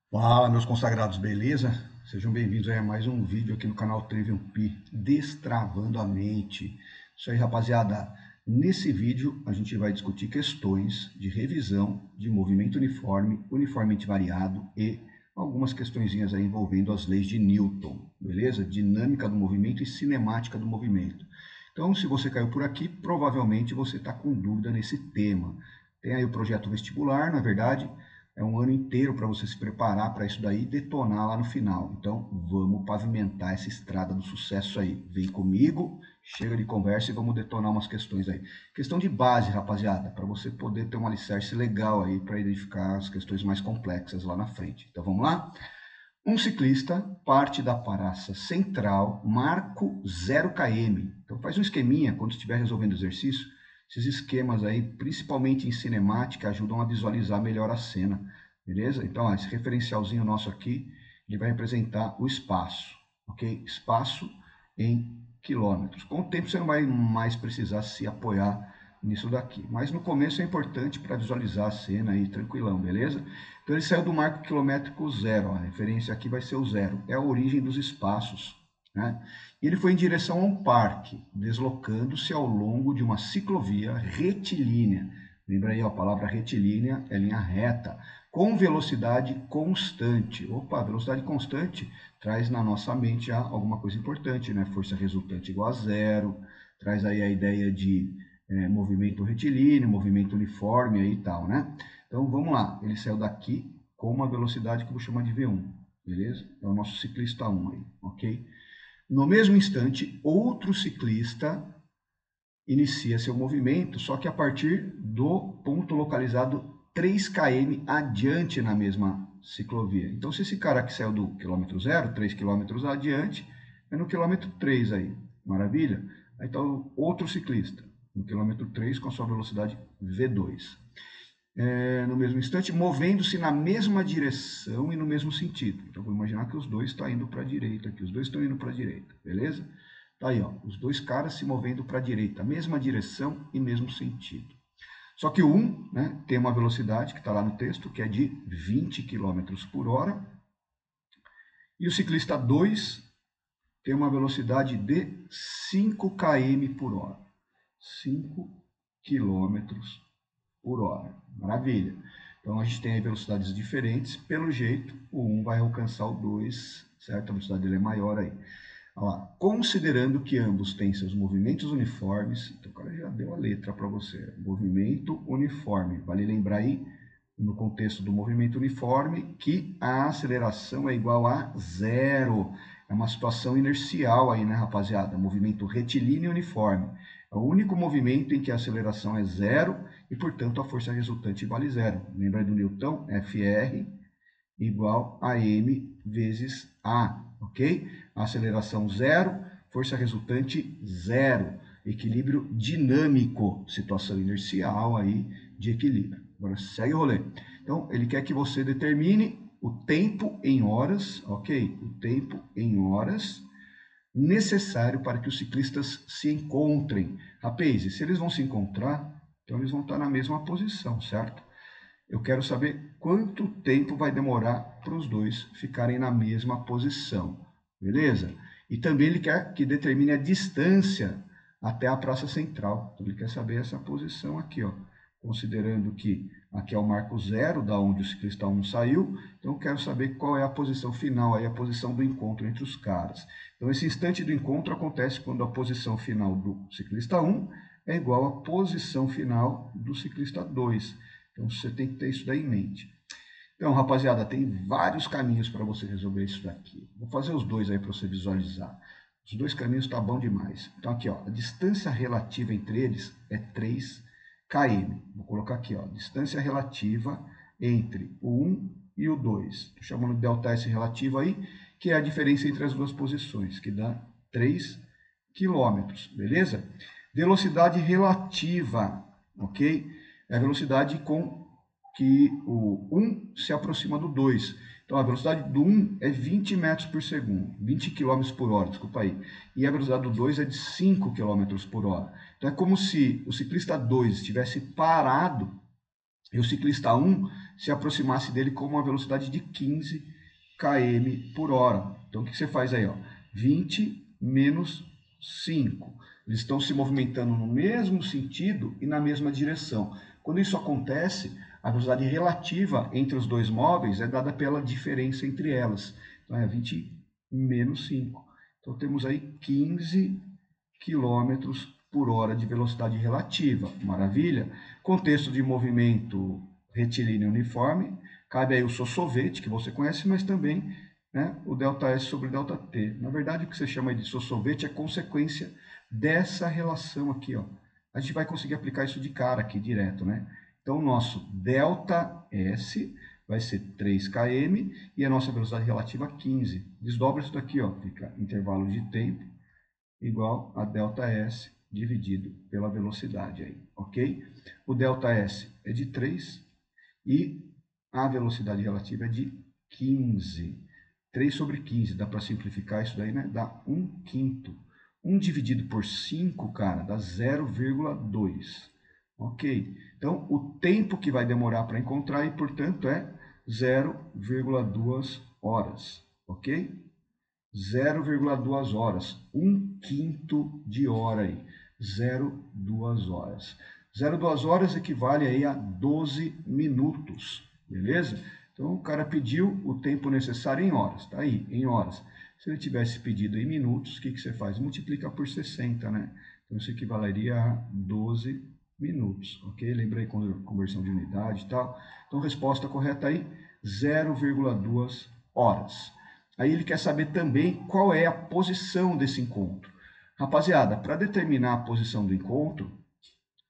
Fala, meus consagrados, beleza? Sejam bem-vindos a mais um vídeo aqui no canal Trivium Pi, Destravando a Mente. Isso aí, rapaziada. Nesse vídeo, a gente vai discutir questões de revisão de movimento uniforme, uniformemente variado e algumas questõezinhas aí envolvendo as leis de Newton, beleza? Dinâmica do movimento e cinemática do movimento. Então, se você caiu por aqui, provavelmente você está com dúvida nesse tema. Tem aí o projeto vestibular, na verdade, é um ano inteiro para você se preparar para isso daí e detonar lá no final. Então, vamos pavimentar essa estrada do sucesso aí. Vem comigo, chega de conversa e vamos detonar umas questões aí. Questão de base, rapaziada, para você poder ter um alicerce legal aí para identificar as questões mais complexas lá na frente. Então, vamos lá? Um ciclista parte da praça central, marco 0 km. Então faz um esqueminha quando estiver resolvendo o exercício. Esses esquemas aí, principalmente em cinemática, ajudam a visualizar melhor a cena, beleza? Então, ó, esse referencialzinho nosso aqui, ele vai representar o espaço, ok? Espaço em quilômetros. Com o tempo você não vai mais precisar se apoiar nisso daqui. Mas no começo é importante para visualizar a cena aí tranquilão, beleza? Então ele saiu do marco quilométrico zero, a referência aqui vai ser o zero, é a origem dos espaços, né? E ele foi em direção a um parque, deslocando-se ao longo de uma ciclovia retilínea. Lembra aí, ó, a palavra retilínea é linha reta, com velocidade constante. Opa, velocidade constante traz na nossa mente já alguma coisa importante, né? Força resultante igual a zero, traz aí a ideia de movimento retilíneo, movimento uniforme aí e tal, né? Então vamos lá, ele saiu daqui com uma velocidade que eu vou chamar de V1, beleza? É o nosso ciclista 1 aí, ok? No mesmo instante, outro ciclista inicia seu movimento, só que a partir do ponto localizado 3 km adiante na mesma ciclovia. Então, se esse cara que saiu do quilômetro 0, 3 km adiante, é no quilômetro 3 aí, maravilha? Aí está outro ciclista, no quilômetro 3 com a sua velocidade V2. No mesmo instante, movendo-se na mesma direção e no mesmo sentido. Então, vou imaginar que os dois estão indo para a direita aqui, os dois estão indo para a direita, beleza? Tá aí, ó, os dois caras se movendo para a direita, mesma direção e mesmo sentido. Só que o 1, né, tem uma velocidade que está lá no texto, que é de 20 km por hora, e o ciclista 2 tem uma velocidade de 5 km por hora. 5 km por hora. Maravilha. Então a gente tem aí velocidades diferentes. Pelo jeito, o 1 vai alcançar o 2, certo? A velocidade dele é maior aí. Olha lá. Considerando que ambos têm seus movimentos uniformes, então o cara já deu a letra para você. Movimento uniforme. Vale lembrar aí, no contexto do movimento uniforme, que a aceleração é igual a zero. É uma situação inercial aí, né, rapaziada? Movimento retilíneo uniforme. É o único movimento em que a aceleração é zero e, portanto, a força resultante vale zero. Lembra do Newton? Fr igual a m vezes a, ok? Aceleração zero, força resultante zero. Equilíbrio dinâmico, situação inercial aí de equilíbrio. Agora segue o rolê. Então, ele quer que você determine o tempo em horas, ok? O tempo em horas necessário para que os ciclistas se encontrem. Rapaz, se eles vão se encontrar, então eles vão estar na mesma posição, certo? Eu quero saber quanto tempo vai demorar para os dois ficarem na mesma posição, beleza? E também ele quer que determine a distância até a praça central. Então, ele quer saber essa posição aqui, ó. Considerando que aqui é o marco zero, da onde o ciclista 1 saiu, então eu quero saber qual é a posição final, aí a posição do encontro entre os caras. Então, esse instante do encontro acontece quando a posição final do ciclista 1 é igual à posição final do ciclista 2. Então você tem que ter isso daí em mente. Então, rapaziada, tem vários caminhos para você resolver isso daqui. Vou fazer os dois aí para você visualizar. Os dois caminhos tá bom demais. Então aqui, ó, a distância relativa entre eles é 3 km. Vou colocar aqui, ó, distância relativa entre o 1 e o 2. Estou chamando de ΔS relativo aí, que é a diferença entre as duas posições, que dá 3 quilômetros, beleza? Velocidade relativa, ok? É a velocidade com que o 1 se aproxima do 2. Então, a velocidade do 1 é 20 metros por segundo, 20 km por hora, desculpa aí. E a velocidade do 2 é de 5 km por hora. Então, é como se o ciclista 2 estivesse parado e o ciclista 1 se aproximasse dele com uma velocidade de 15 km por hora. Então, o que você faz aí? Ó? 20 menos 5. Eles estão se movimentando no mesmo sentido e na mesma direção. Quando isso acontece, a velocidade relativa entre os dois móveis é dada pela diferença entre elas. Então, é 20 menos 5. Então, temos aí 15 km por hora de velocidade relativa. Maravilha? Contexto de movimento retilíneo uniforme. Cabe aí o Sosovete, que você conhece, mas também, né, o ΔS sobre ΔT. Na verdade, o que você chama de Sosovete é consequência dessa relação aqui, ó. A gente vai conseguir aplicar isso de cara aqui, direto, né? Então, o nosso ΔS vai ser 3 km e a nossa velocidade relativa 15. Desdobra isso daqui, ó, fica intervalo de tempo igual a ΔS dividido pela velocidade aí, ok? O ΔS é de 3 e a velocidade relativa é de 15. 3 sobre 15, dá para simplificar isso daí, né? Dá 1/5. 1 dividido por 5, cara, dá 0,2. Ok? Então, o tempo que vai demorar para encontrar, e portanto, é 0,2 horas. Ok? 0,2 horas. 1/5 de hora aí. 0,2 horas. 0,2 horas equivale aí a 12 minutos. Beleza? Então, o cara pediu o tempo necessário em horas. Tá aí, em horas. Se ele tivesse pedido em minutos, o que você faz? Multiplica por 60, né? Então, isso equivaleria a 12 minutos, ok? Lembrei conversão de unidade e tal. Então, resposta correta aí, 0,2 horas. Aí ele quer saber também qual é a posição desse encontro. Rapaziada, para determinar a posição do encontro,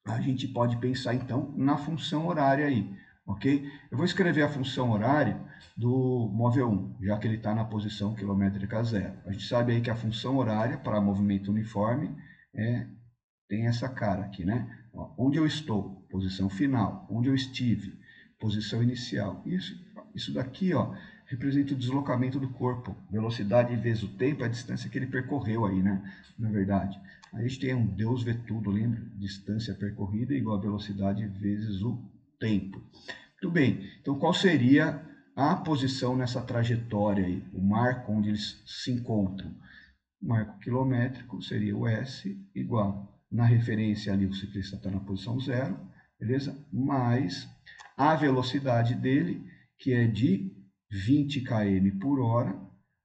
a gente pode pensar então na função horária aí, ok? Eu vou escrever a função horária do móvel 1, já que ele está na posição quilométrica 0. A gente sabe aí que a função horária para movimento uniforme tem essa cara aqui, né? Ó, onde eu estou, posição final. Onde eu estive, posição inicial. Isso daqui, ó, representa o deslocamento do corpo. Velocidade vezes o tempo é a distância que ele percorreu aí, né? Na verdade. Aí a gente tem um Deus vê tudo, lembra? Distância percorrida igual a velocidade vezes o tempo. Muito bem. Então, qual seria a posição nessa trajetória aí? O marco onde eles se encontram. O marco quilométrico seria o S igual. Na referência ali, o ciclista está na posição 0, beleza? Mais a velocidade dele, que é de 20 km por hora,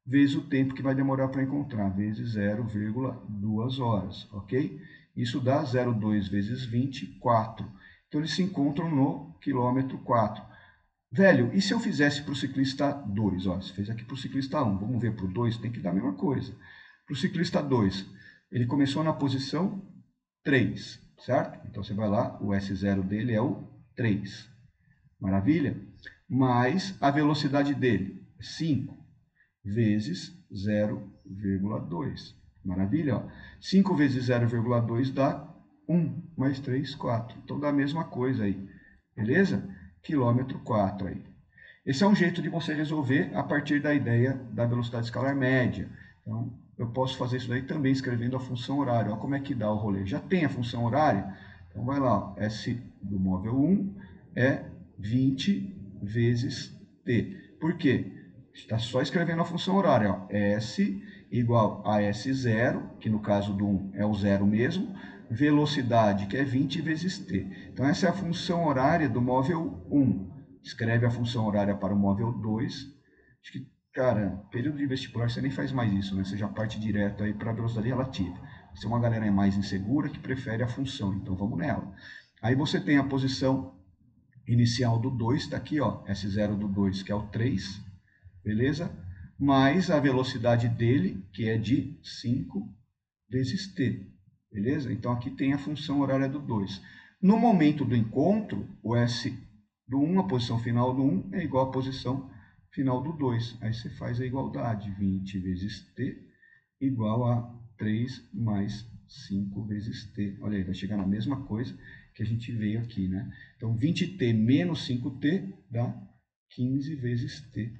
vezes o tempo que vai demorar para encontrar, vezes 0,2 horas, ok? Isso dá 0,2 vezes 20, 4. Então, eles se encontram no quilômetro 4. Velho, e se eu fizesse para o ciclista 2? Ó, você fez aqui para o ciclista 1, vamos ver para o 2, tem que dar a mesma coisa. Para o ciclista 2, ele começou na posição 3, certo? Então, você vai lá, o S0 dele é o 3. Maravilha? Mais a velocidade dele, 5, vezes 0,2. Maravilha? Ó. 5 vezes 0,2 dá 1, mais 3, 4. Então, dá a mesma coisa aí. Beleza? Quilômetro 4 aí. Esse é um jeito de você resolver a partir da ideia da velocidade escalar média. Então, eu posso fazer isso daí também escrevendo a função horária. Olha como é que dá o rolê. Já tem a função horária? Então, vai lá. Ó. S do móvel 1 é 20 vezes T. Por quê? Está só escrevendo a função horária. Ó. S igual a S0, que no caso do 1 é o 0 mesmo, velocidade, que é 20 vezes t. Então, essa é a função horária do móvel 1. Escreve a função horária para o móvel 2. Acho que, cara, período de vestibular você nem faz mais isso, né? Você já parte direto aí para a velocidade relativa. Se uma galera é mais insegura que prefere a função, então vamos nela. Aí você tem a posição inicial do 2, está aqui, ó, S0 do 2, que é o 3, beleza? Mais a velocidade dele, que é de 5 vezes t. Beleza? Então, aqui tem a função horária do 2. No momento do encontro, o S do 1, a posição final do 1, é igual à posição final do 2. Aí você faz a igualdade. 20 vezes t igual a 3 mais 5 vezes t. Olha aí, vai chegar na mesma coisa que a gente veio aqui, né? Então, 20t menos 5t dá 15 vezes t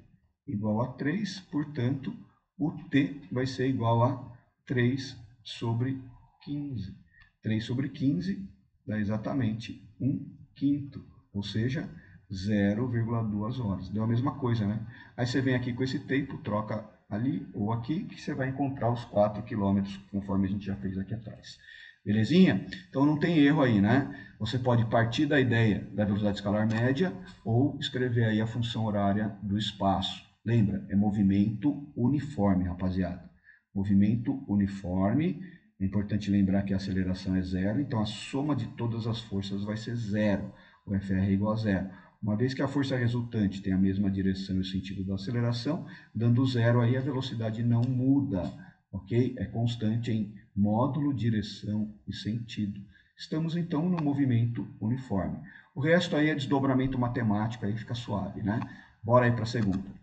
igual a 3. Portanto, o t vai ser igual a 3 sobre 15. 3 sobre 15 dá exatamente 1/5, ou seja, 0,2 horas. Deu a mesma coisa, né? Aí você vem aqui com esse tempo, troca ali ou aqui, que você vai encontrar os 4 km, conforme a gente já fez aqui atrás. Belezinha? Então não tem erro aí, né? Você pode partir da ideia da velocidade escalar média ou escrever aí a função horária do espaço. Lembra? É movimento uniforme, rapaziada. Movimento uniforme. É importante lembrar que a aceleração é zero, então a soma de todas as forças vai ser zero. O FR é igual a zero. Uma vez que a força resultante tem a mesma direção e o sentido da aceleração, dando zero aí a velocidade não muda, ok? É constante em módulo, direção e sentido. Estamos então no movimento uniforme. O resto aí é desdobramento matemático, aí fica suave, né? Bora aí para a segunda.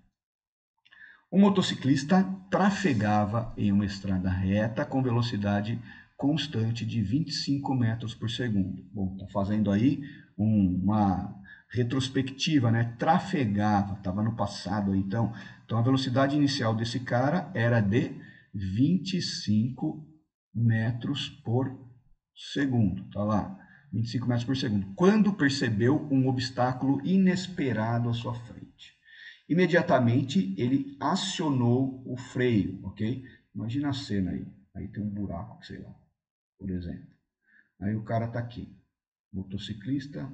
O motociclista trafegava em uma estrada reta com velocidade constante de 25 metros por segundo. Bom, tá fazendo aí uma retrospectiva, né? Trafegava, estava no passado, então a velocidade inicial desse cara era de 25 metros por segundo, tá lá, 25 metros por segundo. Quando percebeu um obstáculo inesperado à sua frente, imediatamente ele acionou o freio, ok? Imagina a cena aí tem um buraco, sei lá, por exemplo. Aí o cara tá aqui, motociclista,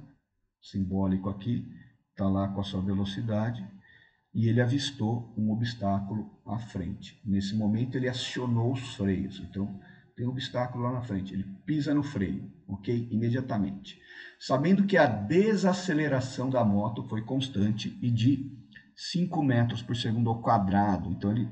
simbólico aqui, tá lá com a sua velocidade e ele avistou um obstáculo à frente. Nesse momento ele acionou os freios, então tem um obstáculo lá na frente, ele pisa no freio, ok? Imediatamente. Sabendo que a desaceleração da moto foi constante e de 5 metros por segundo ao quadrado, então ele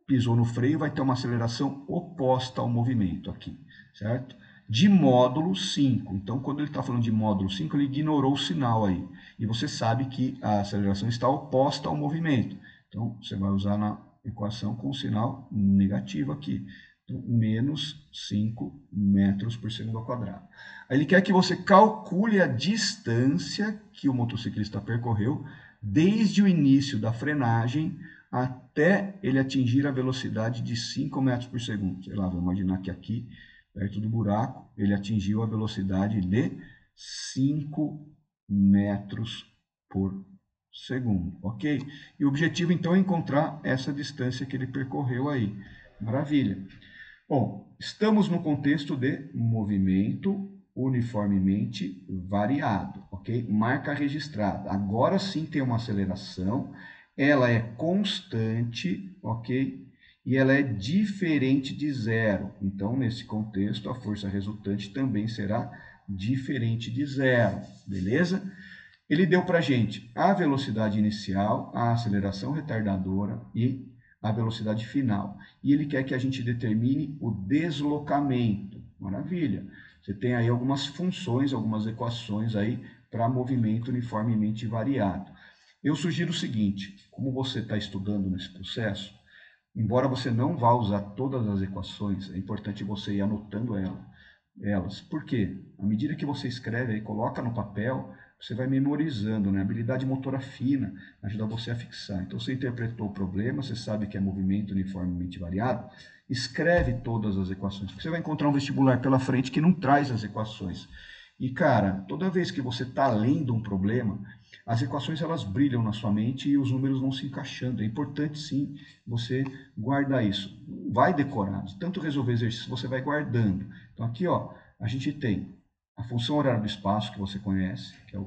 pisou no freio, vai ter uma aceleração oposta ao movimento aqui, certo? De módulo 5. Então, quando ele está falando de módulo 5, ele ignorou o sinal aí. E você sabe que a aceleração está oposta ao movimento. Então, você vai usar na equação com o sinal negativo aqui. Então, menos 5 metros por segundo ao quadrado. Aí ele quer que você calcule a distância que o motociclista percorreu desde o início da frenagem até ele atingir a velocidade de 5 metros por segundo. Sei lá, vou imaginar que aqui, perto do buraco, ele atingiu a velocidade de 5 metros por segundo, ok? E o objetivo, então, é encontrar essa distância que ele percorreu aí. Maravilha. Bom, estamos no contexto de movimento uniformemente variado, ok? Marca registrada. Agora sim tem uma aceleração, ela é constante, ok? E ela é diferente de zero. Então, nesse contexto, a força resultante também será diferente de zero, beleza? Ele deu para a gente a velocidade inicial, a aceleração retardadora e a velocidade final. E ele quer que a gente determine o deslocamento. Maravilha! Você tem aí algumas funções, algumas equações aí para movimento uniformemente variado. Eu sugiro o seguinte, como você está estudando nesse processo, embora você não vá usar todas as equações, é importante você ir anotando elas. Por quê? À medida que você escreve e coloca no papel, você vai memorizando, né? A habilidade motora fina ajuda você a fixar. Então, você interpretou o problema, você sabe que é movimento uniformemente variado, escreve todas as equações, porque você vai encontrar um vestibular pela frente que não traz as equações. E, cara, toda vez que você está lendo um problema, as equações elas brilham na sua mente e os números vão se encaixando. É importante, sim, você guardar isso. Vai decorar. De tanto resolver exercício, você vai guardando. Então, aqui, ó, a gente tem a função horária do espaço, que você conhece, que é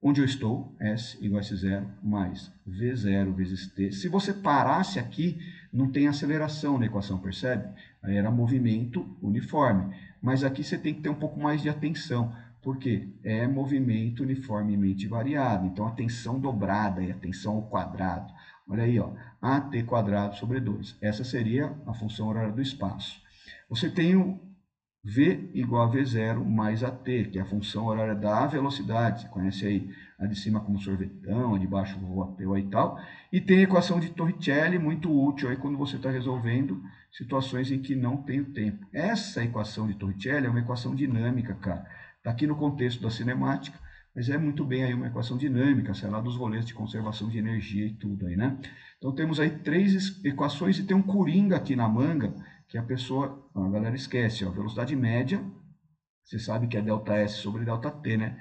onde eu estou, S igual a S0, mais V0 vezes T. Se você parasse aqui, não tem aceleração na equação, percebe? Aí era movimento uniforme. Mas aqui você tem que ter um pouco mais de atenção, porque é movimento uniformemente variado. Então, a tensão dobrada e a tensão ao quadrado. Olha aí, ó, AT quadrado sobre 2. Essa seria a função horária do espaço. Você tem o V igual a V0 mais AT, que é a função horária da velocidade. Você conhece aí a de cima como sorvetão, a de baixo voateua e tal. E tem a equação de Torricelli, muito útil aí quando você está resolvendo situações em que não tem o tempo. Essa equação de Torricelli é uma equação dinâmica, cara. Está aqui no contexto da cinemática, mas é muito bem aí uma equação dinâmica, sei lá, dos rolês de conservação de energia e tudo aí, né? Então temos aí 3 equações e tem um coringa aqui na manga, que a galera esquece, ó, velocidade média, você sabe que é ΔS sobre ΔT, né?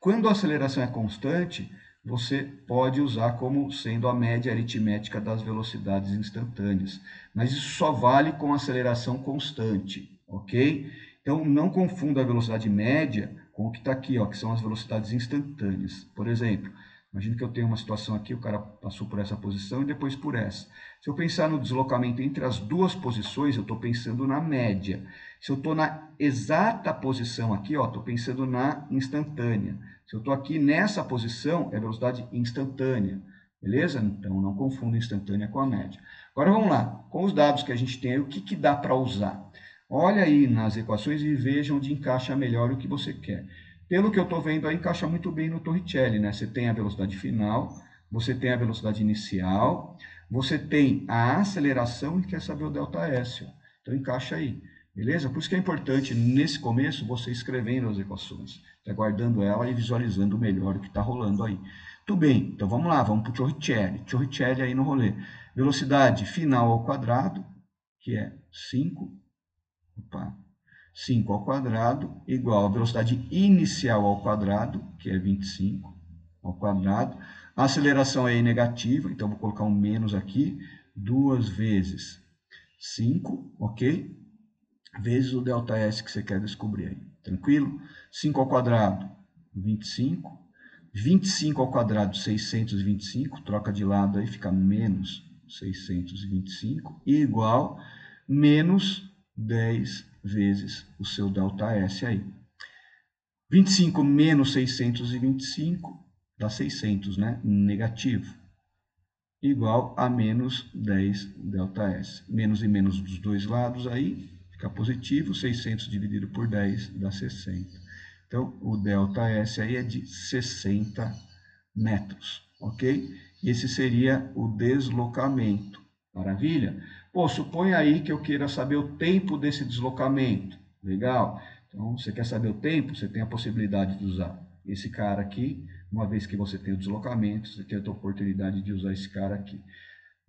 Quando a aceleração é constante, você pode usar como sendo a média aritmética das velocidades instantâneas. Mas isso só vale com aceleração constante, ok? Então, não confunda a velocidade média com o que está aqui, ó, que são as velocidades instantâneas. Por exemplo, imagina que eu tenho uma situação aqui, o cara passou por essa posição e depois por essa. Se eu pensar no deslocamento entre as duas posições, eu estou pensando na média. Se eu estou na exata posição aqui, estou pensando na instantânea. Se eu estou aqui nessa posição, é velocidade instantânea. Beleza? Então, não confunda instantânea com a média. Agora, vamos lá. Com os dados que a gente tem, o que dá para usar? Olha aí nas equações e veja onde encaixa melhor o que você quer. Pelo que eu estou vendo, aí encaixa muito bem no Torricelli, né? Você tem a velocidade final, você tem a velocidade inicial, você tem a aceleração e quer saber o ΔS. Então, encaixa aí. Beleza? Por isso que é importante, nesse começo, você escrevendo as equações, guardando ela e visualizando melhor o que está rolando aí. Tudo bem, então vamos lá, vamos para o Torricelli. Torricelli aí no rolê. Velocidade final ao quadrado, que é 5 ao quadrado, igual a velocidade inicial ao quadrado, que é 25 ao quadrado. A aceleração é negativa, então vou colocar um menos aqui, 2 vezes 5, ok? Vezes o ΔS que você quer descobrir aí, tranquilo? 5 ao quadrado, 25. 25 ao quadrado, 625, troca de lado aí, fica menos 625, igual menos 10 vezes o seu ΔS aí. 25 menos 625 dá 600, né? Negativo. Igual a menos 10 ΔS. Menos e menos dos dois lados aí, fica positivo. 600 dividido por 10 dá 60. Então, o ΔS aí é de 60 metros, ok? E esse seria o deslocamento. Maravilha? Pô, suponha aí que eu queira saber o tempo desse deslocamento. Legal? Então, você quer saber o tempo? Você tem a possibilidade de usar esse cara aqui. Uma vez que você tem o deslocamento, você tem a oportunidade de usar esse cara aqui.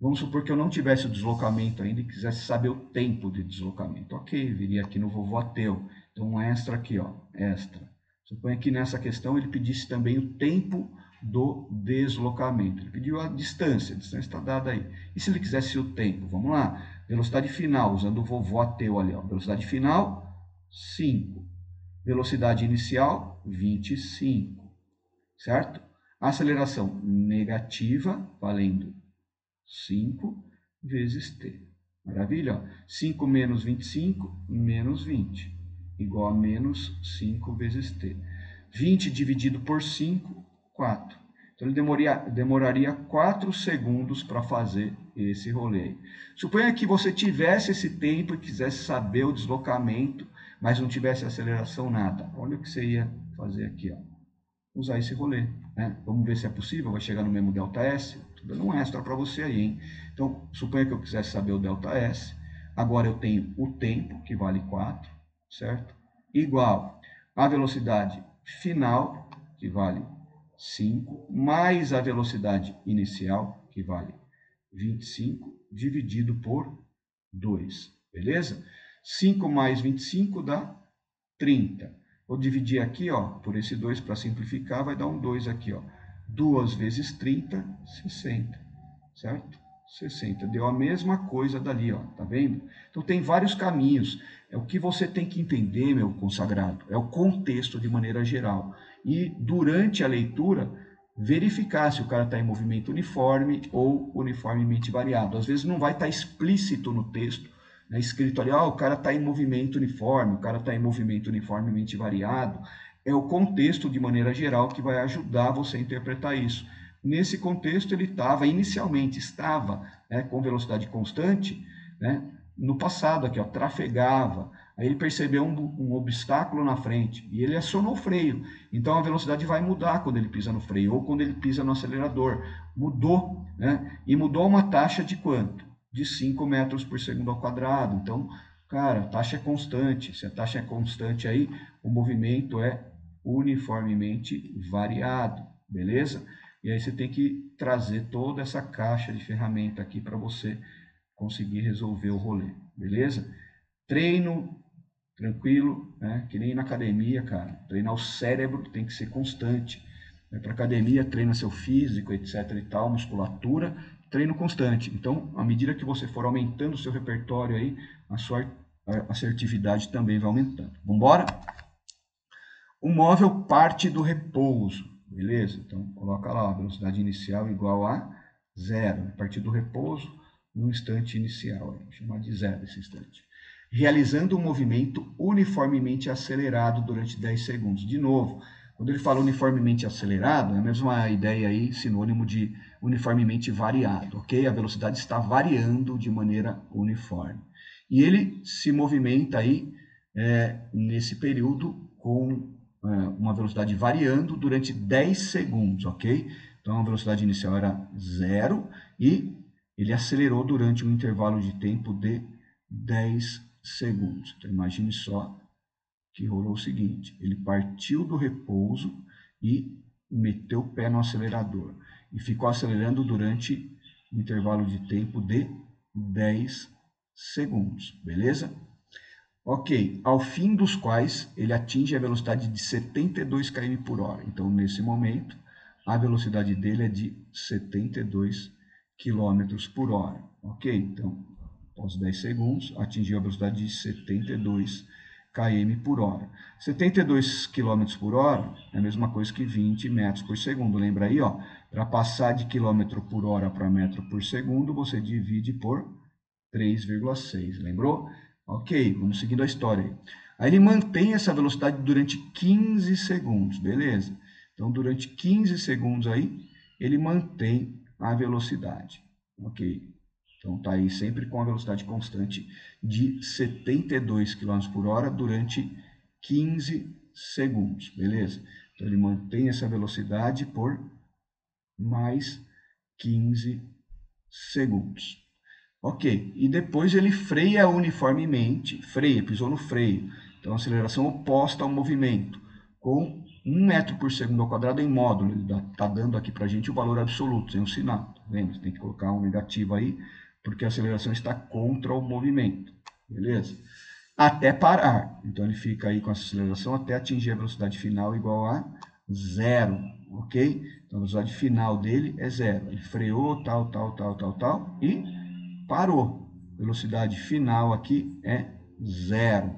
Vamos supor que eu não tivesse o deslocamento ainda e quisesse saber o tempo de deslocamento. Ok, viria aqui no vovô Ateu. Então, um extra aqui, ó, extra. Suponha que nessa questão ele pedisse também o tempo do deslocamento. Ele pediu a distância está dada aí. E se ele quisesse o tempo? Vamos lá. Velocidade final, usando o vovô Ateu ali, ó. Velocidade final, 5. Velocidade inicial, 25. Certo? Aceleração negativa, valendo 5 vezes t. Maravilha? 5 menos 25, menos 20. Igual a menos 5 vezes t. 20 dividido por 5, 4. Então, ele demoraria 4 segundos para fazer esse rolê. Suponha que você tivesse esse tempo e quisesse saber o deslocamento, mas não tivesse aceleração nada. Olha o que você ia fazer aqui, ó. Usar esse rolê, né? Vamos ver se é possível, vai chegar no mesmo ΔS. Estou dando um extra para você aí, hein? Então, suponha que eu quisesse saber o ΔS. Agora eu tenho o tempo, que vale 4, certo? Igual a velocidade final, que vale 5, mais a velocidade inicial, que vale 25, dividido por 2, beleza? 5 mais 25 dá 30. Vou dividir aqui, ó, por esse 2 para simplificar, vai dar um 2 aqui, ó. 2 vezes 30, 60, certo? 60. Deu a mesma coisa dali, ó, tá vendo? Então tem vários caminhos. É o que você tem que entender, meu consagrado, é o contexto de maneira geral. E durante a leitura, verificar se o cara está em movimento uniforme ou uniformemente variado. Às vezes não vai estar explícito no texto, escrito ali, o cara está em movimento uniforme, o cara está em movimento uniformemente variado. É o contexto, de maneira geral, que vai ajudar você a interpretar isso. Nesse contexto, ele inicialmente estava, né, com velocidade constante, né, no passado aqui, ó, trafegava. Aí ele percebeu um obstáculo na frente e ele acionou o freio. Então a velocidade vai mudar quando ele pisa no freio ou quando ele pisa no acelerador. Mudou, né? E mudou uma taxa de quanto? De 5 metros por segundo ao quadrado. Então, cara, a taxa é constante. Se a taxa é constante aí, o movimento é uniformemente variado, beleza? E aí você tem que trazer toda essa caixa de ferramenta aqui para você conseguir resolver o rolê, beleza? Treino tranquilo, né? Que nem na academia, cara. Treinar o cérebro tem que ser constante. Vai para academia, treina seu físico, etc e tal, musculatura, treino constante. Então, à medida que você for aumentando o seu repertório aí, a sua assertividade também vai aumentando. Vamos embora? O móvel parte do repouso, beleza? Então, coloca lá, a velocidade inicial igual a 0. A partir do repouso, no instante inicial. Vou chamar de 0 esse instante. Realizando um movimento uniformemente acelerado durante 10 segundos. De novo, quando ele fala uniformemente acelerado, é a mesma ideia aí, sinônimo de uniformemente variado, ok? A velocidade está variando de maneira uniforme. E ele se movimenta aí nesse período com uma velocidade variando durante 10 segundos, ok? Então a velocidade inicial era 0 e ele acelerou durante um intervalo de tempo de 10 segundos. Então imagine só que rolou o seguinte, ele partiu do repouso e meteu o pé no acelerador e ficou acelerando durante um intervalo de tempo de 10 segundos, beleza? Ok, ao fim dos quais ele atinge a velocidade de 72 km por hora. Então, nesse momento, a velocidade dele é de 72 km por hora. Ok, então, após 10 segundos, atingiu a velocidade de 72 km por hora. 72 km por hora é a mesma coisa que 20 metros por segundo. Lembra aí, ó, para passar de quilômetro por hora para metro por segundo, você divide por 3,6. Lembrou? Ok, vamos seguindo a história. Aí ele mantém essa velocidade durante 15 segundos, beleza? Então, durante 15 segundos aí, ele mantém a velocidade. Ok. Então, está aí sempre com a velocidade constante de 72 km por hora durante 15 segundos, beleza? Então, ele mantém essa velocidade por mais 15 segundos. Ok, e depois ele freia uniformemente, pisou no freio, então aceleração oposta ao movimento, com 1 metro por segundo ao quadrado em módulo, ele está dando aqui para a gente o valor absoluto, sem um sinal, tá vendo? Você tem que colocar um negativo aí, porque a aceleração está contra o movimento, beleza? Até parar, então ele fica aí com a aceleração até atingir a velocidade final igual a 0, ok? Então a velocidade final dele é 0, ele freou, tal, e parou. Velocidade final aqui é 0.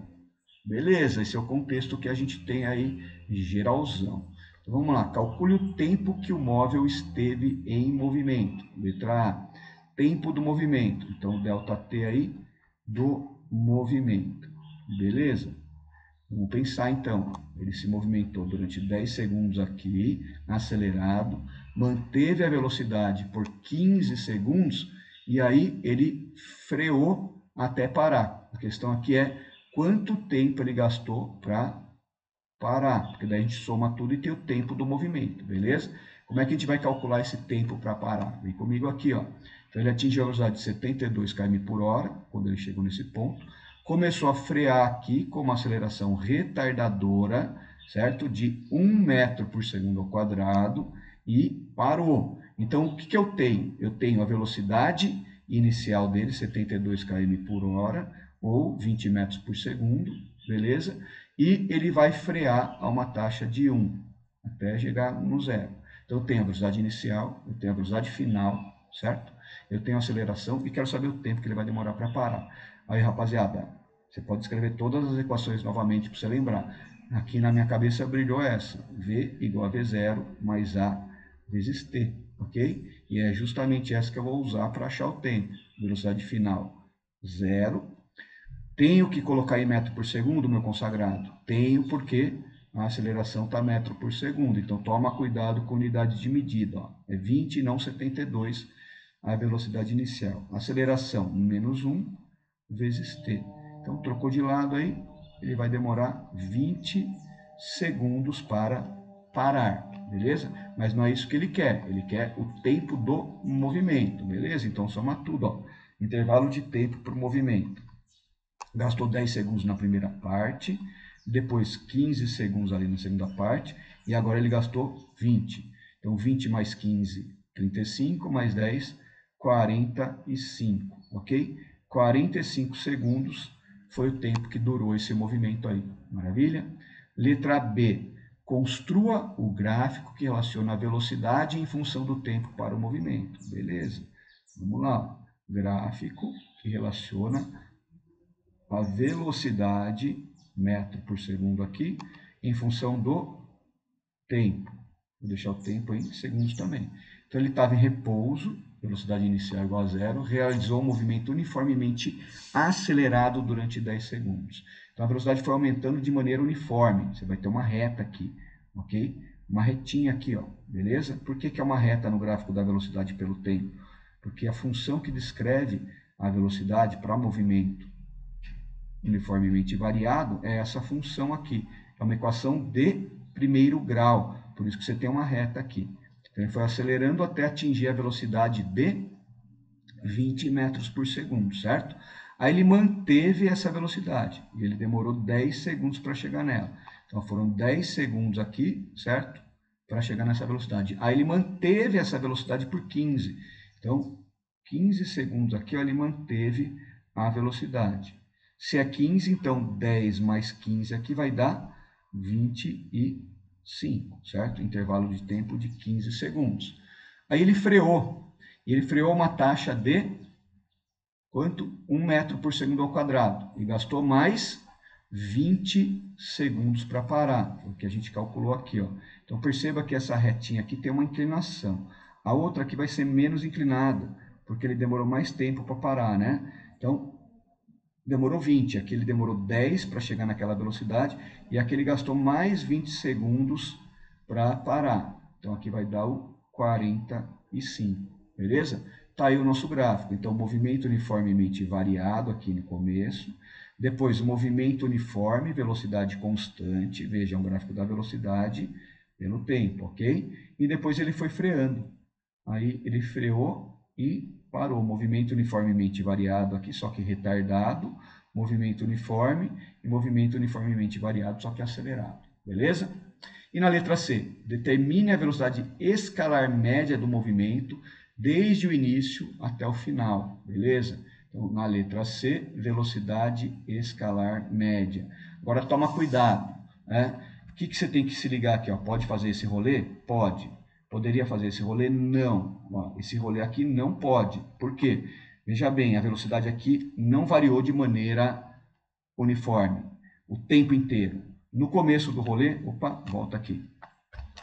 Beleza, esse é o contexto que a gente tem aí geralzão. Então vamos lá, calcule o tempo que o móvel esteve em movimento. Letra A, tempo do movimento. Então ΔT aí do movimento. Beleza? Vamos pensar então. Ele se movimentou durante 10 segundos aqui, acelerado, manteve a velocidade por 15 segundos e aí ele freou até parar. A questão aqui é quanto tempo ele gastou para parar, porque daí a gente soma tudo e tem o tempo do movimento, beleza? Como é que a gente vai calcular esse tempo para parar? Vem comigo aqui, ó. Então ele atingiu a velocidade de 72 km por hora, quando ele chegou nesse ponto. Começou a frear aqui com uma aceleração retardadora, certo? De 1 metro por segundo ao quadrado e parou. Então, o que eu tenho? Eu tenho a velocidade inicial dele, 72 km por hora, ou 20 metros por segundo, beleza? E ele vai frear a uma taxa de 1, até chegar no 0. Então, eu tenho a velocidade inicial, eu tenho a velocidade final, certo? Eu tenho a aceleração e quero saber o tempo que ele vai demorar para parar. Aí, rapaziada, você pode escrever todas as equações novamente para você lembrar. Aqui na minha cabeça brilhou essa, V igual a V0 mais A vezes T, ok? E é justamente essa que eu vou usar para achar o tempo. Velocidade final, 0. Tenho que colocar em metro por segundo, meu consagrado? Tenho, porque a aceleração está metro por segundo. Então, toma cuidado com unidade de medida. Ó. É 20 e não 72 a velocidade inicial. Aceleração, menos 1 vezes t. Então, trocou de lado aí, ele vai demorar 20 segundos para parar, beleza? Mas não é isso que ele quer o tempo do movimento, beleza? Então, soma tudo, ó. Intervalo de tempo para o movimento. Gastou 10 segundos na primeira parte, depois 15 segundos ali na segunda parte, e agora ele gastou 20. Então, 20 mais 15, 35, mais 10, 45, ok? 45 segundos foi o tempo que durou esse movimento aí. Maravilha? Letra B. Construa o gráfico que relaciona a velocidade em função do tempo para o movimento. Beleza? Vamos lá. Gráfico que relaciona a velocidade, metro por segundo aqui, em função do tempo. Vou deixar o tempo em segundos também. Então, ele estava em repouso, velocidade inicial igual a zero, realizou um movimento uniformemente acelerado durante 10 segundos. Então, a velocidade foi aumentando de maneira uniforme. Você vai ter uma reta aqui, ok? Uma retinha aqui, ó, beleza? Por que é uma reta no gráfico da velocidade pelo tempo? Porque a função que descreve a velocidade para movimento uniformemente variado é essa função aqui. É uma equação de primeiro grau, por isso que você tem uma reta aqui. Então, ele foi acelerando até atingir a velocidade de 20 metros por segundo, certo? Aí ele manteve essa velocidade e ele demorou 10 segundos para chegar nela. Então, foram 10 segundos aqui, certo? Para chegar nessa velocidade. Aí ele manteve essa velocidade por 15. Então, 15 segundos aqui, ó, ele manteve a velocidade. Se é 15, então 10 mais 15 aqui vai dar 25, certo? Intervalo de tempo de 15 segundos. Aí ele freou. E ele freou uma taxa de quanto? 1 metro por segundo ao quadrado. E gastou mais 20 segundos para parar. Foi o que a gente calculou aqui, ó. Então perceba que essa retinha aqui tem uma inclinação. A outra aqui vai ser menos inclinada, porque ele demorou mais tempo para parar, né? Então, demorou 20, aqui ele demorou 10 para chegar naquela velocidade, e aqui ele gastou mais 20 segundos para parar. Então, aqui vai dar o 45, beleza? Tá aí o nosso gráfico. Então, movimento uniformemente variado aqui no começo, depois o movimento uniforme, velocidade constante, veja, é um gráfico da velocidade pelo tempo, ok? E depois ele foi freando. Aí ele freou e parou. Movimento uniformemente variado aqui, só que retardado. Movimento uniforme e movimento uniformemente variado, só que acelerado. Beleza? E na letra C, determine a velocidade escalar média do movimento desde o início até o final. Beleza? Então, na letra C, velocidade escalar média. Agora, toma cuidado, né? O que você tem que se ligar aqui? Ó? Pode fazer esse rolê? Pode. Poderia fazer esse rolê? Não. Ó, esse rolê aqui não pode. Por quê? Veja bem, a velocidade aqui não variou de maneira uniforme o tempo inteiro. No começo do rolê, opa, volta aqui.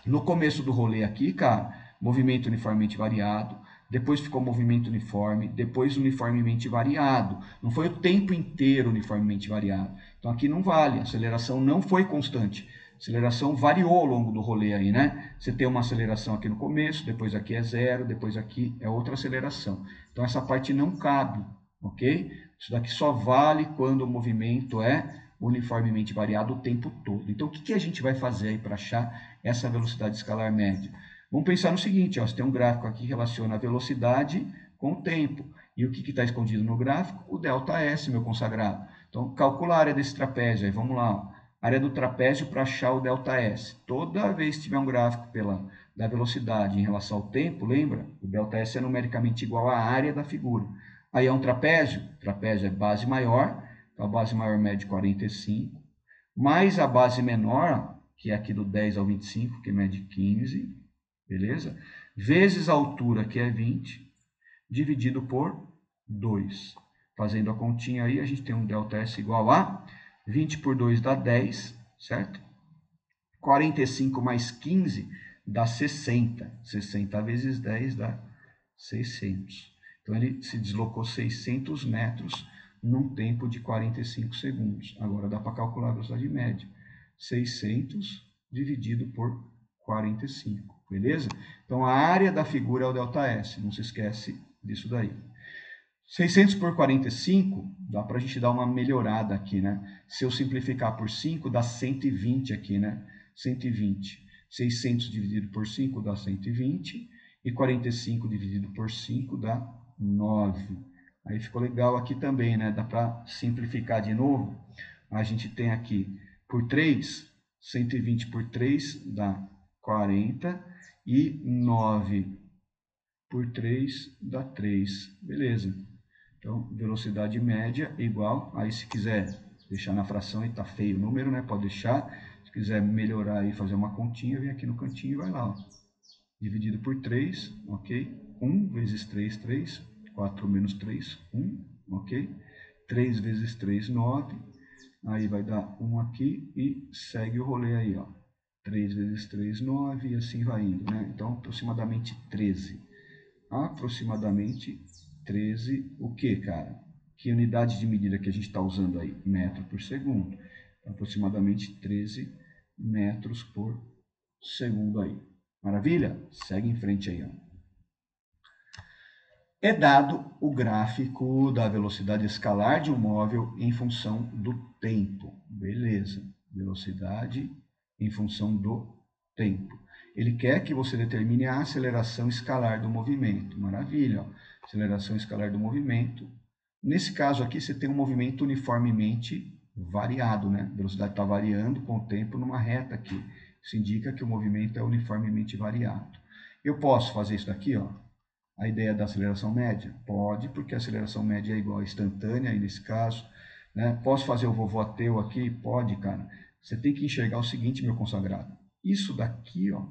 No começo do rolê aqui, cara, movimento uniformemente variado, depois ficou movimento uniforme, depois uniformemente variado. Não foi o tempo inteiro uniformemente variado. Então aqui não vale, a aceleração não foi constante. A aceleração variou ao longo do rolê aí, né? Você tem uma aceleração aqui no começo, depois aqui é zero, depois aqui é outra aceleração. Então essa parte não cabe, ok? Isso daqui só vale quando o movimento é uniformemente variado o tempo todo. Então o que a gente vai fazer aí para achar essa velocidade escalar média? Vamos pensar no seguinte, ó, você tem um gráfico aqui que relaciona a velocidade com o tempo. E o que está escondido no gráfico? O ΔS, meu consagrado. Então, calcula a área desse trapézio aí, vamos lá. Ó. Área do trapézio para achar o ΔS. Toda vez que tiver um gráfico da velocidade em relação ao tempo, lembra? O ΔS é numericamente igual à área da figura. Aí é um trapézio, trapézio é base maior, então a base maior mede 45, mais a base menor, que é aqui do 10 ao 25, que mede 15, beleza? Vezes a altura, que é 20, dividido por 2. Fazendo a continha aí, a gente tem um ΔS igual a 20 por 2 dá 10, certo? 45 mais 15 dá 60. 60 vezes 10 dá 600. Então, ele se deslocou 600 metros num tempo de 45 segundos. Agora, dá para calcular a velocidade média. 600 dividido por 45, beleza? Então, a área da figura é o ΔS, não se esquece disso daí. 600 por 45, dá para a gente dar uma melhorada aqui, né? Se eu simplificar por 5, dá 120 aqui, né? 120. 600 dividido por 5 dá 120. E 45 dividido por 5 dá 9. Aí ficou legal aqui também, né? Dá para simplificar de novo. A gente tem aqui por 3, 120 por 3 dá 40. E 9 por 3 dá 3. Beleza. Então, velocidade média é igual, aí se quiser deixar na fração e tá feio o número, né? Pode deixar. Se quiser melhorar e fazer uma continha, vem aqui no cantinho e vai lá, ó. Dividido por 3, ok? 1 vezes 3, 3. 4 menos 3, 1, ok? 3 vezes 3, 9. Aí vai dar 1 aqui e segue o rolê aí, ó. 3 vezes 3, 9 e assim vai indo, né? Então, aproximadamente 13. Aproximadamente 13, o que, cara? Que unidade de medida que a gente está usando aí? Metro por segundo. Então, aproximadamente 13 metros por segundo aí. Maravilha? Segue em frente aí, ó. É dado o gráfico da velocidade escalar de um móvel em função do tempo. Beleza. Velocidade em função do tempo. Ele quer que você determine a aceleração escalar do movimento. Maravilha. Ó. Aceleração escalar do movimento. Nesse caso aqui, você tem um movimento uniformemente variado, né? A velocidade está variando com o tempo numa reta aqui. Isso indica que o movimento é uniformemente variado. Eu posso fazer isso daqui, ó. A ideia da aceleração média? Pode, porque a aceleração média é igual a instantânea, aí nesse caso. Né? Posso fazer o vovô ateu aqui? Pode, cara. Você tem que enxergar o seguinte, meu consagrado. Isso daqui, ó,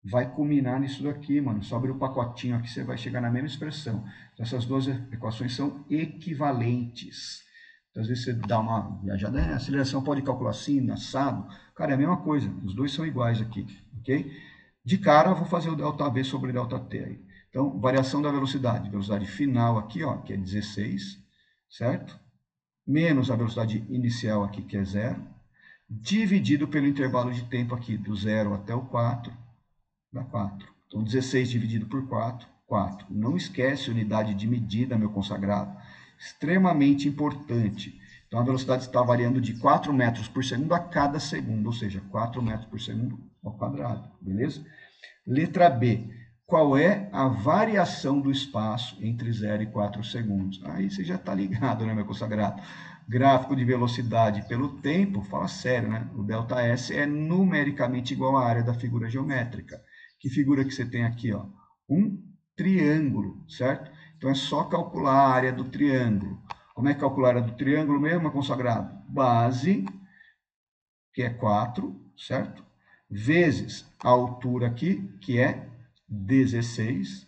vai culminar nisso daqui, mano. Sobre o pacotinho aqui, você vai chegar na mesma expressão. Então, essas duas equações são equivalentes. Então, às vezes você dá uma viajada, a aceleração pode calcular assim, assado. Cara, é a mesma coisa. Os dois são iguais aqui, ok? De cara, eu vou fazer o ΔV sobre ΔT aí. Então, variação da velocidade. Velocidade final aqui, ó, que é 16, certo? Menos a velocidade inicial aqui, que é 0, dividido pelo intervalo de tempo aqui, do 0 até o 4, dá 4. Então, 16 dividido por 4, 4. Não esquece unidade de medida, meu consagrado. Extremamente importante. Então, a velocidade está variando de 4 metros por segundo a cada segundo, ou seja, 4 metros por segundo ao quadrado, beleza? Letra B. Qual é a variação do espaço entre 0 e 4 segundos? Aí você já está ligado, né, meu consagrado? Gráfico de velocidade pelo tempo, fala sério, né? O ΔS é numericamente igual à área da figura geométrica. Que figura que você tem aqui, ó? Um triângulo, certo? Então é só calcular a área do triângulo. Como é que calcular a área do triângulo mesmo, meu consagrado? Base, que é 4, certo? Vezes a altura aqui, que é 16,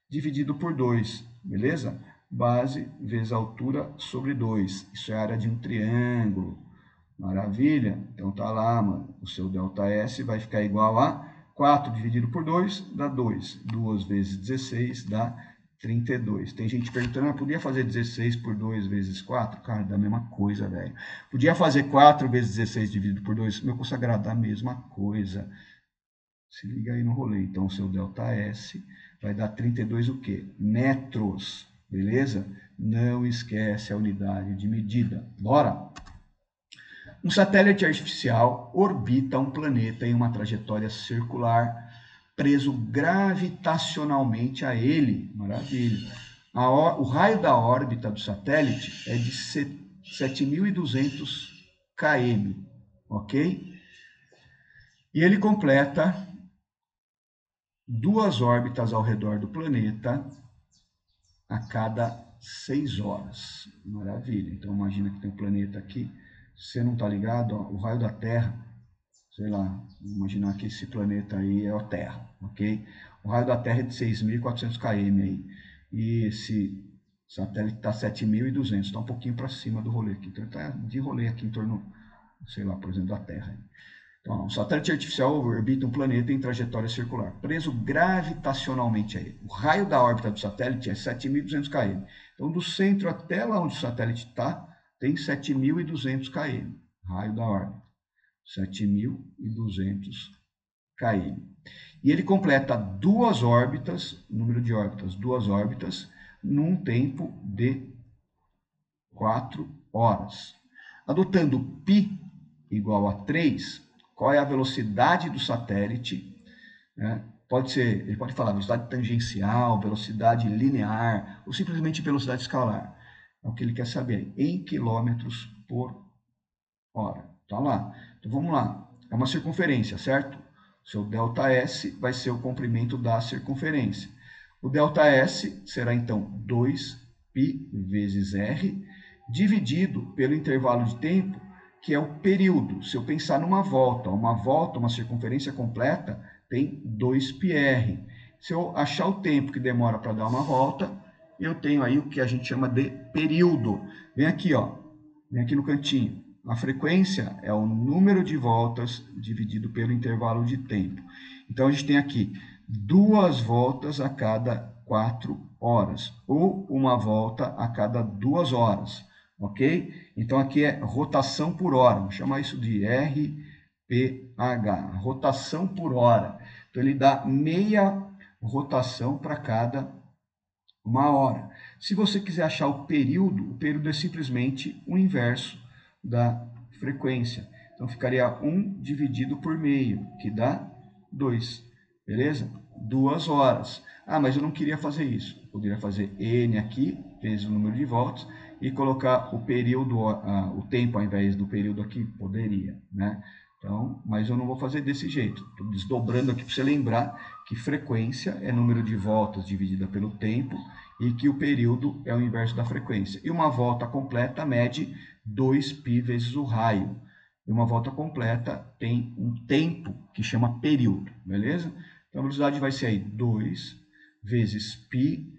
dividido por 2, beleza? Base vezes a altura sobre 2. Isso é a área de um triângulo. Maravilha? Então tá lá, mano. O seu ΔS vai ficar igual a 4 dividido por 2 dá 2. 2 vezes 16 dá 32. Tem gente perguntando, podia fazer 16 por 2 vezes 4? Cara, dá a mesma coisa, velho. Podia fazer 4 vezes 16 dividido por 2? Meu consagrado, dá a mesma coisa. Se liga aí no rolê. Então, o seu ΔS vai dar 32 o quê? Metros, beleza? Não esquece a unidade de medida. Bora! Um satélite artificial orbita um planeta em uma trajetória circular, preso gravitacionalmente a ele. Maravilha. O raio da órbita do satélite é de 7.200 km, ok? E ele completa 2 órbitas ao redor do planeta a cada 6 horas. Maravilha. Então, imagina que tem um planeta aqui. Se você não está ligado, ó, o raio da Terra, sei lá, imaginar que esse planeta aí é a Terra, ok? O raio da Terra é de 6.400 km aí. E esse satélite está 7.200, está um pouquinho para cima do rolê aqui. Então, está de rolê aqui em torno, sei lá, por exemplo, da Terra. Então, um satélite artificial orbita um planeta em trajetória circular, preso gravitacionalmente a ele. O raio da órbita do satélite é 7.200 km. Então, do centro até lá onde o satélite está, tem 7.200 km. Raio da órbita. 7.200 km. E ele completa 2 órbitas, número de órbitas, 2 órbitas, num tempo de 4 horas. Adotando π igual a 3, qual é a velocidade do satélite? Né? Ele pode falar velocidade tangencial, velocidade linear, ou simplesmente velocidade escalar. É o que ele quer saber, em quilômetros por hora. Tá lá. Então vamos lá. É uma circunferência, certo? O seu ΔS vai ser o comprimento da circunferência. O ΔS será então 2 π vezes r, dividido pelo intervalo de tempo, que é o período. Se eu pensar numa volta, uma circunferência completa, tem 2πr. Se eu achar o tempo que demora para dar uma volta, eu tenho aí o que a gente chama de período. Vem aqui, ó, vem aqui no cantinho. A frequência é o número de voltas dividido pelo intervalo de tempo. Então, a gente tem aqui 2 voltas a cada 4 horas, ou uma volta a cada 2 horas, ok? Então, aqui é rotação por hora, vamos chamar isso de RPH, rotação por hora. Então, ele dá meia rotação para cada 1 hora. Se você quiser achar o período é simplesmente o inverso da frequência. Então, ficaria 1 dividido por meio, que dá 2. Beleza? 2 horas. Ah, mas eu não queria fazer isso. Eu poderia fazer N aqui, vezes o número de voltas, e colocar o período, o tempo ao invés do período aqui. Poderia, né? Então, mas eu não vou fazer desse jeito. Estou desdobrando aqui para você lembrar que frequência é número de voltas dividida pelo tempo e que o período é o inverso da frequência. E uma volta completa mede 2π vezes o raio. E uma volta completa tem um tempo que chama período, beleza? Então, a velocidade vai ser aí 2 vezes π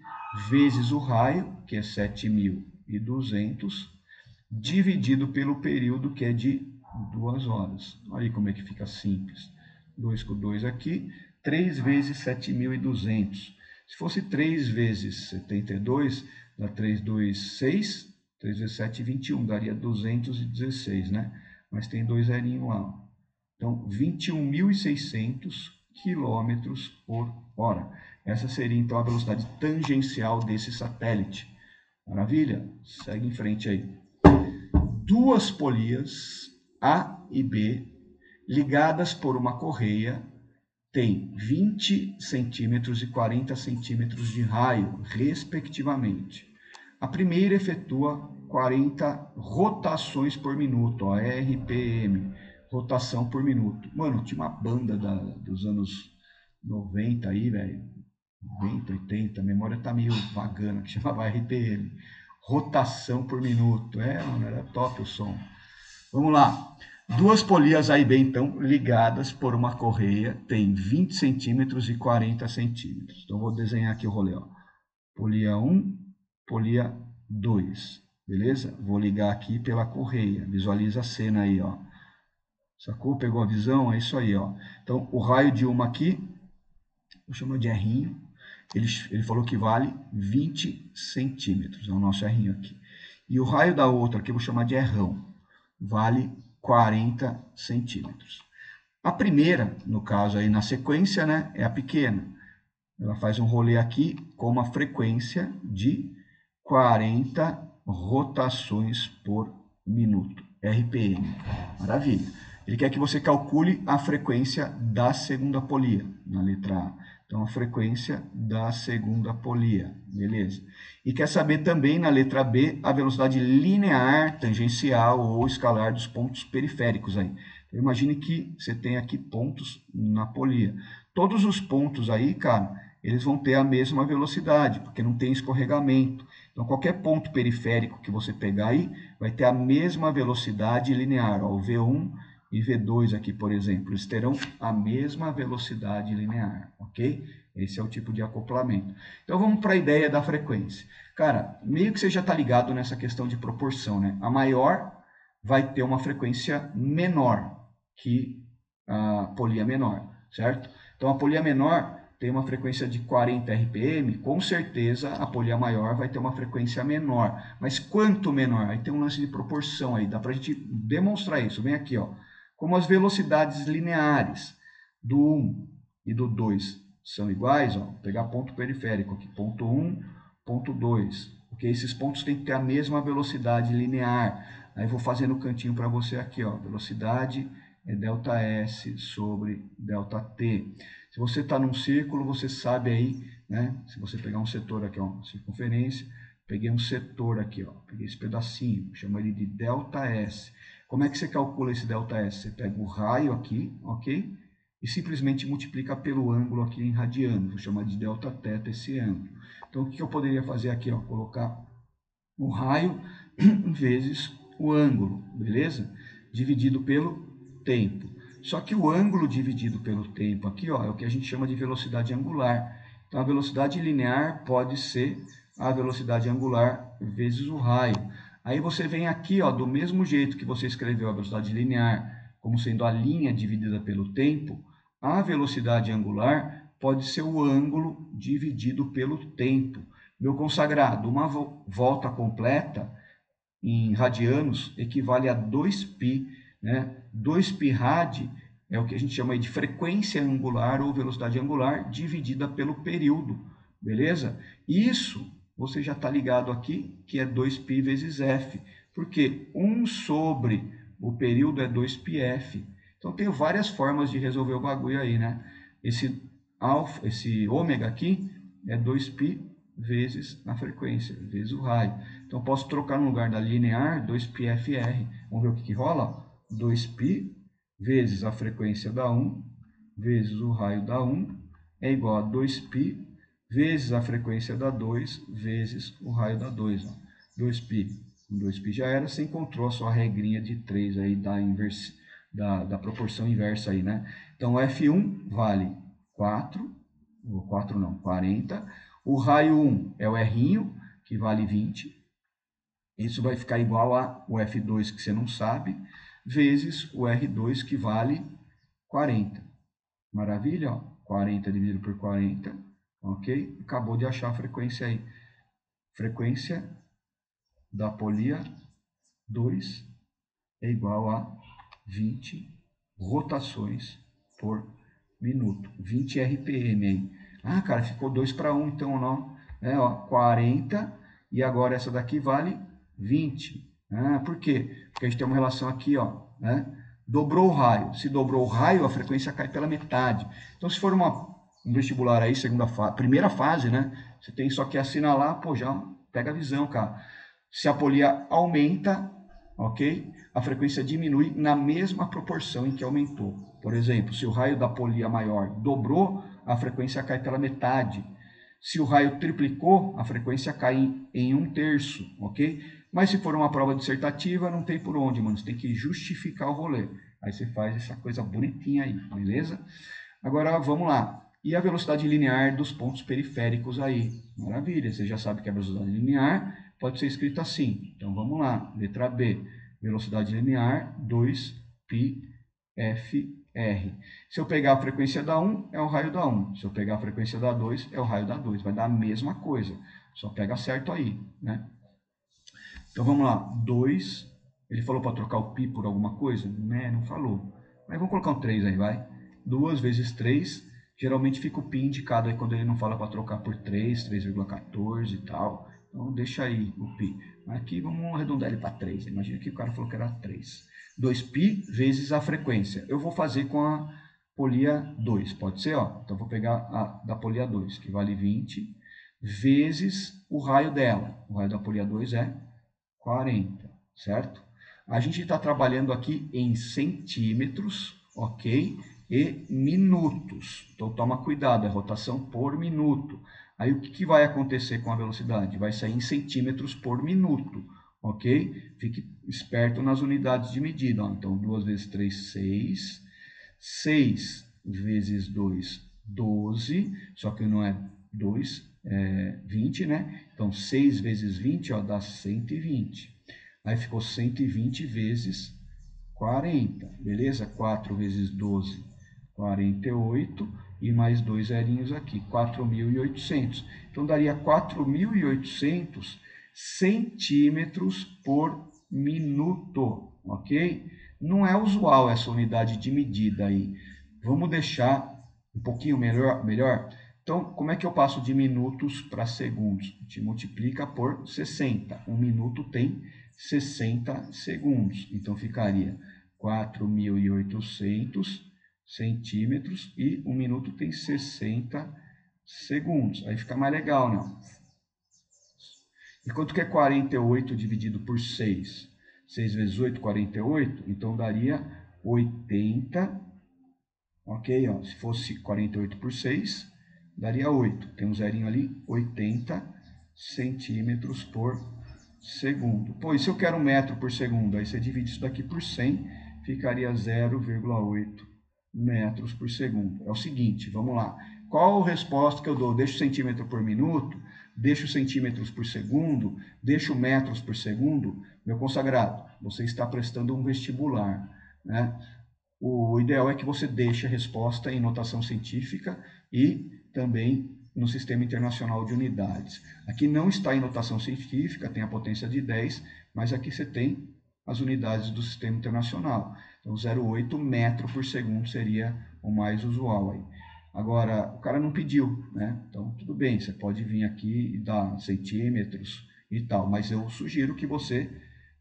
vezes o raio, que é 7.200, dividido pelo período, que é de 2 horas. Olha aí como é que fica simples. 2 com 2 aqui, 3 vezes 7.200. Se fosse 3 vezes 72, dá 3, 2, 6. 3 vezes 7, 21. Daria 216, né? Mas tem 2 zerinhos lá. Então, 21.600 km por hora. Essa seria, então, a velocidade tangencial desse satélite. Maravilha? Segue em frente aí. 2 polias A e B, ligadas por uma correia, têm 20 centímetros e 40 centímetros de raio, respectivamente. A primeira efetua 40 rotações por minuto, ó, RPM, rotação por minuto. Mano, tinha uma banda dos anos 90 aí, velho, 90, 80, a memória tá meio vagana, que chamava RPM. Rotação por minuto. Mano, era top o som. Vamos lá. 2 polias A e B, então, ligadas por uma correia, tem 20 centímetros e 40 centímetros. Então, vou desenhar aqui o rolê, ó. Polia 1, polia 2. Beleza? Vou ligar aqui pela correia. Visualiza a cena aí, ó. Sacou? Pegou a visão? É isso aí, ó. Então, o raio de uma aqui, vou chamar de R'. Ele falou que vale 20 centímetros, é o nosso R aqui. E o raio da outra, que eu vou chamar de R, vale 40 centímetros. A primeira, no caso aí na sequência, né, é a pequena. Ela faz um rolê aqui com uma frequência de 40 rotações por minuto, RPM. Maravilha. Ele quer que você calcule a frequência da segunda polia, na letra A. Então, a frequência da segunda polia, beleza? E quer saber também, na letra B, a velocidade linear, tangencial ou escalar dos pontos periféricos aí. Então, imagine que você tem aqui pontos na polia. Todos os pontos aí, cara, eles vão ter a mesma velocidade, porque não tem escorregamento. Então, qualquer ponto periférico que você pegar aí, vai ter a mesma velocidade linear. Ó, o V1 e V2 aqui, por exemplo, eles terão a mesma velocidade linear, ok? Esse é o tipo de acoplamento. Então, vamos para a ideia da frequência. Cara, meio que você já está ligado nessa questão de proporção, né? A maior vai ter uma frequência menor que a polia menor, certo? Então, a polia menor tem uma frequência de 40 RPM, com certeza a polia maior vai ter uma frequência menor. Mas quanto menor? Aí tem um lance de proporção aí, dá para a gente demonstrar isso. Vem aqui, ó. Como as velocidades lineares do 1 e do 2 são iguais, ó, vou pegar ponto periférico aqui, ponto 1, ponto 2. Porque esses pontos têm que ter a mesma velocidade linear. Aí vou fazer no cantinho para você aqui, ó, velocidade é ΔS sobre ΔT. Se você está num círculo, você sabe aí, né? Se você pegar um setor aqui, ó, circunferência, peguei um setor aqui, ó, peguei esse pedacinho, chamo ele de ΔS. Como é que você calcula esse ΔS? Você pega o raio aqui, ok? E simplesmente multiplica pelo ângulo aqui em radiano. Vou chamar de Δθ esse ângulo. Então, o que eu poderia fazer aqui? Ó, colocar o raio vezes o ângulo, beleza? Dividido pelo tempo. Só que o ângulo dividido pelo tempo aqui, ó, é o que a gente chama de velocidade angular. Então, a velocidade linear pode ser a velocidade angular vezes o raio. Aí você vem aqui, ó, do mesmo jeito que você escreveu a velocidade linear como sendo a linha dividida pelo tempo, a velocidade angular pode ser o ângulo dividido pelo tempo. Meu consagrado, uma volta completa em radianos equivale a 2π, né? 2π rad é o que a gente chama de frequência angular ou velocidade angular dividida pelo período, beleza? Isso você já está ligado aqui, que é 2π vezes f, porque 1 sobre o período é 2πf. Então, tem várias formas de resolver o bagulho aí, né? Esse ômega aqui é 2π vezes a frequência, vezes o raio. Então, posso trocar no lugar da linear 2πfr. Vamos ver o que rola? 2π vezes a frequência da 1 vezes o raio da 1 é igual a 2π vezes a frequência da 2 vezes o raio da 2. Ó. 2π. 2π já era, você encontrou a sua regrinha de 3 aí da proporção inversa aí, né? Então, F1 vale 4, ou 4 não, 40. O raio 1 é o R'inho, que vale 20. Isso vai ficar igual a o F2, que você não sabe, vezes o R2, que vale 40. Maravilha? Ó. 40 dividido por 40, ok? Acabou de achar a frequência aí. Frequência da polia 2 é igual a 20 rotações por minuto. 20 RPM aí. Ah, cara, ficou 2 para 1, então não. É, ó, 40 e agora essa daqui vale 20. Ah, por quê? Porque a gente tem uma relação aqui, ó, né? Dobrou o raio. Se dobrou o raio, a frequência cai pela metade. Então, se for um vestibular aí, primeira fase, né? Você tem só que assinalar, pô, já pega a visão, cara. Se a polia aumenta, ok? A frequência diminui na mesma proporção em que aumentou. Por exemplo, se o raio da polia maior dobrou, a frequência cai pela metade. Se o raio triplicou, a frequência cai em 1/3, ok? Mas se for uma prova dissertativa, não tem por onde, mano. Você tem que justificar o rolê. Aí você faz essa coisa bonitinha aí, beleza? Agora, vamos lá. E a velocidade linear dos pontos periféricos aí? Maravilha, você já sabe que a velocidade linear pode ser escrita assim. Então, vamos lá. Letra B. Velocidade linear 2πfr. Se eu pegar a frequência da 1, é o raio da 1. Se eu pegar a frequência da 2, é o raio da 2. Vai dar a mesma coisa. Só pega certo aí, né? Então, vamos lá. 2. Ele falou para trocar o π por alguma coisa? Né? Não falou. Mas vamos colocar um 3 aí, vai. 2 vezes 3. Geralmente fica o π indicado aí quando ele não fala para trocar por 3, 3,14 e tal. Então, deixa aí o π. Aqui vamos arredondar ele para 3. Imagina que o cara falou que era 3. 2π vezes a frequência. Eu vou fazer com a polia 2, pode ser? Ó. Então, vou pegar a da polia 2, que vale 20, vezes o raio dela. O raio da polia 2 é 40, certo? A gente está trabalhando aqui em centímetros, ok? E minutos. Então, toma cuidado, é rotação por minuto. Aí, o que vai acontecer com a velocidade? Vai sair em centímetros por minuto, ok? Fique esperto nas unidades de medida. Ó. Então, 2 vezes 3, 6. 6 vezes 2, 12. Só que não é 2, 20, né? Então, 6 vezes 20, ó, dá 120. Aí ficou 120 vezes 40, beleza? 4 vezes 12, 48. E mais 2 zerinhos aqui, 4.800. Então, daria 4.800 centímetros por minuto, ok? Não é usual essa unidade de medida aí. Vamos deixar um pouquinho melhor. Então, como é que eu passo de minutos para segundos? A gente multiplica por 60. Um minuto tem 60 segundos. Então, ficaria 4.800 centímetros e um minuto tem 60 segundos. Aí fica mais legal, não? E quanto que é 48 dividido por 6? 6 vezes 8, 48. Então, daria 80. Ok? Ó, se fosse 48 por 6, daria 8. Tem um zerinho ali, 80 centímetros por segundo. Pô, e se eu quero metro por segundo? Aí você divide isso daqui por 100, ficaria 0,8 metros por segundo. É o seguinte, vamos lá. Qual a resposta que eu dou? Deixo centímetro por minuto? Deixo centímetros por segundo? Deixo metros por segundo? Meu consagrado, você está prestando um vestibular, né? O ideal é que você deixe a resposta em notação científica e também no Sistema Internacional de Unidades. Aqui não está em notação científica, tem a potência de 10, mas aqui você tem as unidades do Sistema Internacional. Então, 0,8 metro por segundo seria o mais usual aí. Agora, o cara não pediu, né? Então, tudo bem, você pode vir aqui e dar centímetros e tal, mas eu sugiro que você,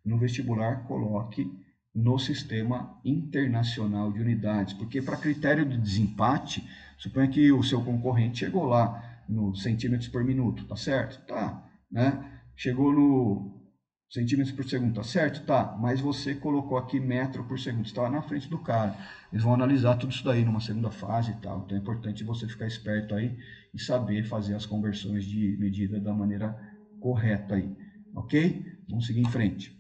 no vestibular, coloque no Sistema Internacional de Unidades, porque para critério de desempate, suponha que o seu concorrente chegou lá no centímetros por minuto, tá certo? Tá, né? Chegou no centímetros por segundo, tá certo? Tá, mas você colocou aqui metro por segundo, está na frente do cara. Eles vão analisar tudo isso daí numa segunda fase e tal, então é importante você ficar esperto aí e saber fazer as conversões de medida da maneira correta aí, ok? Vamos seguir em frente.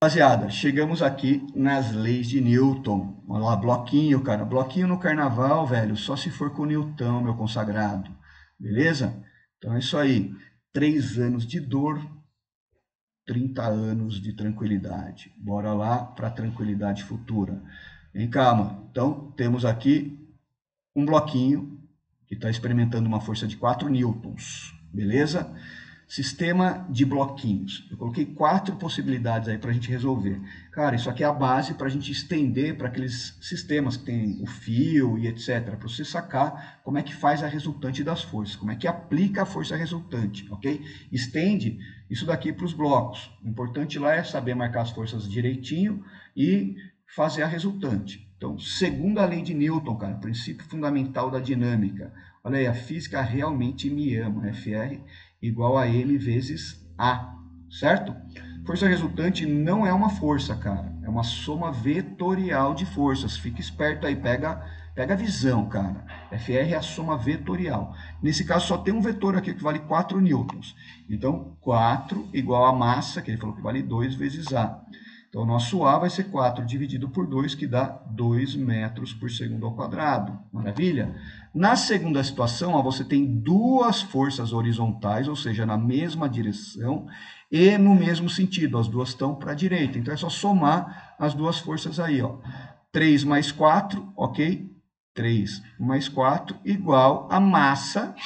Rapaziada, chegamos aqui nas leis de Newton. Olha lá, bloquinho, cara. Bloquinho no carnaval, velho, só se for com o Newton, meu consagrado. Beleza? Então é isso aí. 3 anos de dor, 30 anos de tranquilidade. Bora lá para a tranquilidade futura. Vem calma. Então, temos aqui um bloquinho que está experimentando uma força de 4 newtons. Beleza? Sistema de bloquinhos. Eu coloquei 4 possibilidades aí para a gente resolver. Cara, isso aqui é a base para a gente estender para aqueles sistemas que tem o fio e etc. Para você sacar como é que faz a resultante das forças, como é que aplica a força resultante, ok? Estende isso daqui para os blocos. O importante lá é saber marcar as forças direitinho e fazer a resultante. Então, segundo a lei de Newton, cara, princípio fundamental da dinâmica. Olha aí, a física realmente me ama. FR igual a M vezes A, certo? Força resultante não é uma força, cara. É uma soma vetorial de forças. Fica esperto aí, pega a visão, cara. FR é a soma vetorial. Nesse caso, só tem um vetor aqui que vale 4 newtons. Então, 4 igual a massa, que ele falou que vale 2 vezes A. Então, o nosso A vai ser 4 dividido por 2, que dá 2 metros por segundo ao quadrado. Maravilha? Na segunda situação, ó, você tem duas forças horizontais, ou seja, na mesma direção e no mesmo sentido. As duas estão para a direita. Então, é só somar as duas forças aí. Ó. 3 mais 4, ok? 3 mais 4 igual a massa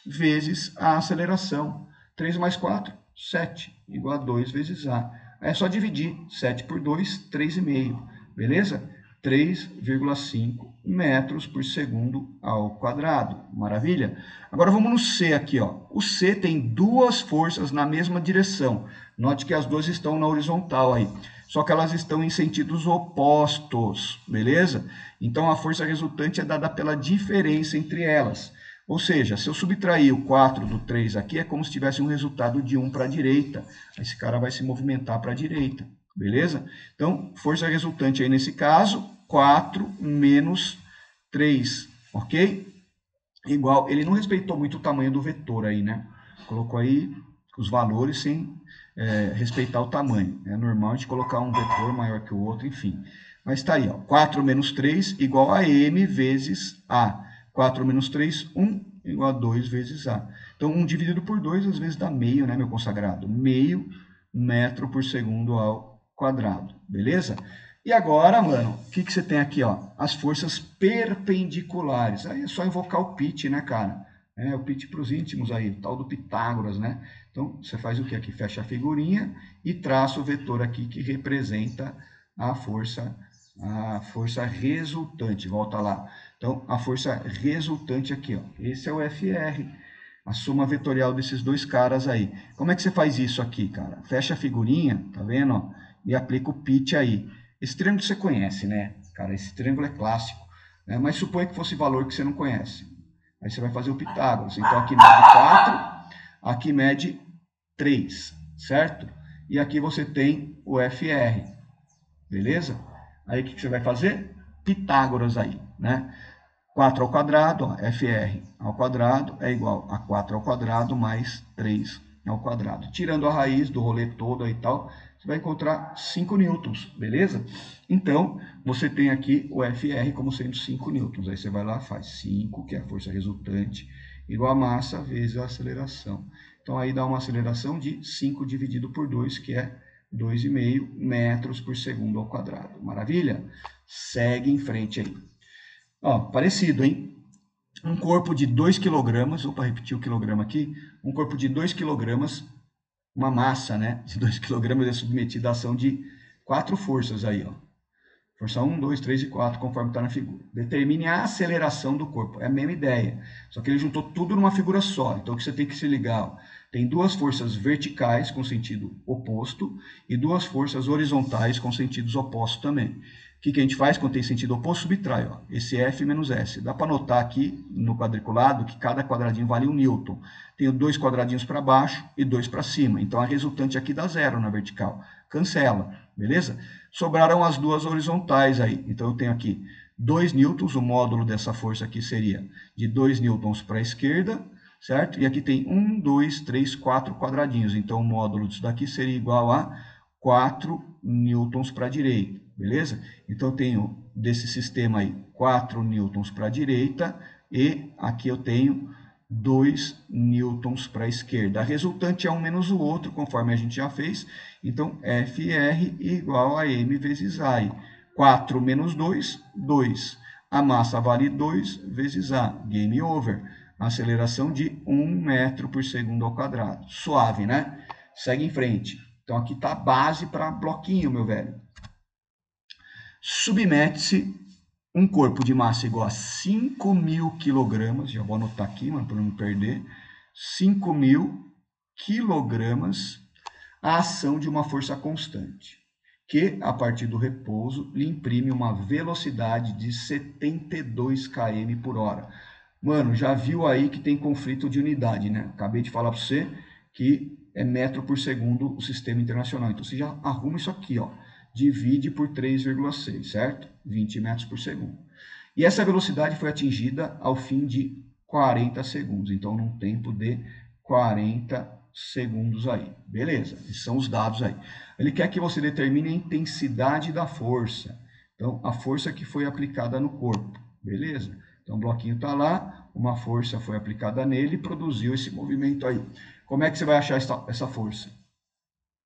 vezes a aceleração. 3 mais 4, 7, igual a 2 vezes A. É só dividir 7 por 2, 3,5, beleza? 3,5 metros por segundo ao quadrado, maravilha? Agora vamos no C aqui, ó. O C tem duas forças na mesma direção. Note que as duas estão na horizontal aí, só que elas estão em sentidos opostos, beleza? Então a força resultante é dada pela diferença entre elas. Ou seja, se eu subtrair o 4 do 3 aqui, é como se tivesse um resultado de 1 para a direita. Esse cara vai se movimentar para a direita, beleza? Então, força resultante aí nesse caso, 4 menos 3, ok? Igual, ele não respeitou muito o tamanho do vetor aí, né? Colocou aí os valores sem respeitar o tamanho. É normal a gente colocar um vetor maior que o outro, enfim. Mas está aí, ó, 4 menos 3 igual a m vezes A. 4 menos 3, 1 igual a 2 vezes A. Então, 1 dividido por 2, às vezes dá meio, né, meu consagrado? Meio metro por segundo ao quadrado, beleza? E agora, mano, o que você tem aqui, ó? As forças perpendiculares. Aí é só invocar o Pitt, né, cara? É o Pitt para os íntimos aí, o tal do Pitágoras, né? Então, você faz o que aqui? Fecha a figurinha e traça o vetor aqui que representa a força resultante. Volta lá. Então, a força resultante aqui, ó. Esse é o FR, a soma vetorial desses dois caras aí. Como é que você faz isso aqui, cara? Fecha a figurinha, tá vendo? Ó, e aplica o pitch aí. Esse triângulo você conhece, né? Cara, esse triângulo é clássico. Né? Mas suponha que fosse valor que você não conhece. Aí você vai fazer o Pitágoras. Então, aqui mede 4, aqui mede 3, certo? E aqui você tem o FR, beleza? Aí o que você vai fazer? Pitágoras aí, né? 4 ao quadrado, ó, FR ao quadrado é igual a 4 ao quadrado mais 3 ao quadrado. Tirando a raiz do rolê todo e tal, você vai encontrar 5 newtons, beleza? Então, você tem aqui o FR como sendo 5 newtons. Aí você vai lá, faz 5, que é a força resultante, igual a massa vezes a aceleração. Então, aí dá uma aceleração de 5 dividido por 2, que é 2,5 metros por segundo ao quadrado. Maravilha? Segue em frente aí. Ó, parecido, hein? Um corpo de 2 kg, opa, repetir o quilograma aqui, um corpo de 2 kg, uma massa, né, de 2 kg é submetido à ação de 4 forças aí, ó. Força 1, 2, 3 e 4, conforme está na figura. Determine a aceleração do corpo. É a mesma ideia, só que ele juntou tudo numa figura só. Então, o que você tem que se ligar, ó, tem duas forças verticais com sentido oposto e duas forças horizontais com sentidos opostos também. O que a gente faz quando tem sentido oposto? Subtrai, ó, esse F menos S. Dá para notar aqui no quadriculado que cada quadradinho vale 1 newton. Tenho 2 quadradinhos para baixo e 2 para cima. Então, a resultante aqui dá 0 na vertical. Cancela, beleza? Sobraram as duas horizontais aí. Então, eu tenho aqui 2 newtons, o módulo dessa força aqui seria de 2 newtons para a esquerda, certo? E aqui tem 1, 2, 3, 4 quadradinhos. Então, o módulo disso daqui seria igual a 4 newtons para a direita, beleza? Então, eu tenho desse sistema aí 4 newtons para a direita e aqui eu tenho 2 newtons para a esquerda. A resultante é um menos o outro, conforme a gente já fez. Então, FR igual a M vezes A. 4 menos 2, 2. A massa vale 2 vezes A. Game over. Aceleração de 1 metro por segundo ao quadrado. Suave, né? Segue em frente. Então, aqui está a base para bloquinho, meu velho. Submete-se um corpo de massa igual a 5.000 kg, já vou anotar aqui, mano, para não me perder, 5.000 kg a ação de uma força constante, que, a partir do repouso, lhe imprime uma velocidade de 72 km por hora. Mano, já viu aí que tem conflito de unidade, né? Acabei de falar para você que é metro por segundo o sistema internacional. Então, você já arruma isso aqui, ó. Divide por 3,6, certo? 20 metros por segundo. E essa velocidade foi atingida ao fim de 40 segundos. Então, num tempo de 40 segundos aí. Beleza, esses são os dados aí. Ele quer que você determine a intensidade da força. Então, a força que foi aplicada no corpo. Beleza? Então, o bloquinho está lá, uma força foi aplicada nele e produziu esse movimento aí. Como é que você vai achar essa força?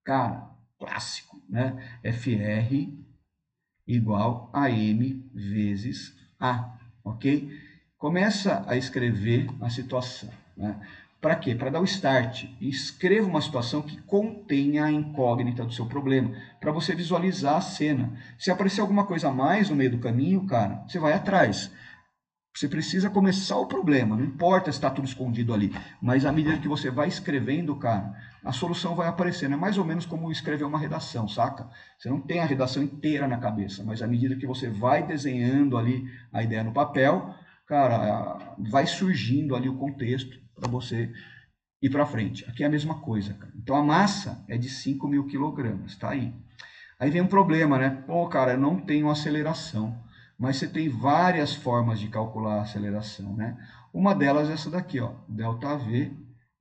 Cara, clássico, né? FR igual a M vezes A, ok? Começa a escrever a situação, né? Para quê? Para dar o start. Escreva uma situação que contenha a incógnita do seu problema, para você visualizar a cena. Se aparecer alguma coisa a mais no meio do caminho, cara, você vai atrás. Você precisa começar o problema, não importa se está tudo escondido ali, mas à medida que você vai escrevendo, cara, a solução vai aparecendo. É mais ou menos como escrever uma redação, saca? Você não tem a redação inteira na cabeça, mas à medida que você vai desenhando ali a ideia no papel, cara, vai surgindo ali o contexto para você ir para frente. Aqui é a mesma coisa, cara. Então a massa é de 5.000 kg, tá aí. Aí vem um problema, né? Pô, cara, eu não tenho aceleração. Mas você tem várias formas de calcular a aceleração, né? Uma delas é essa daqui, ó, ΔV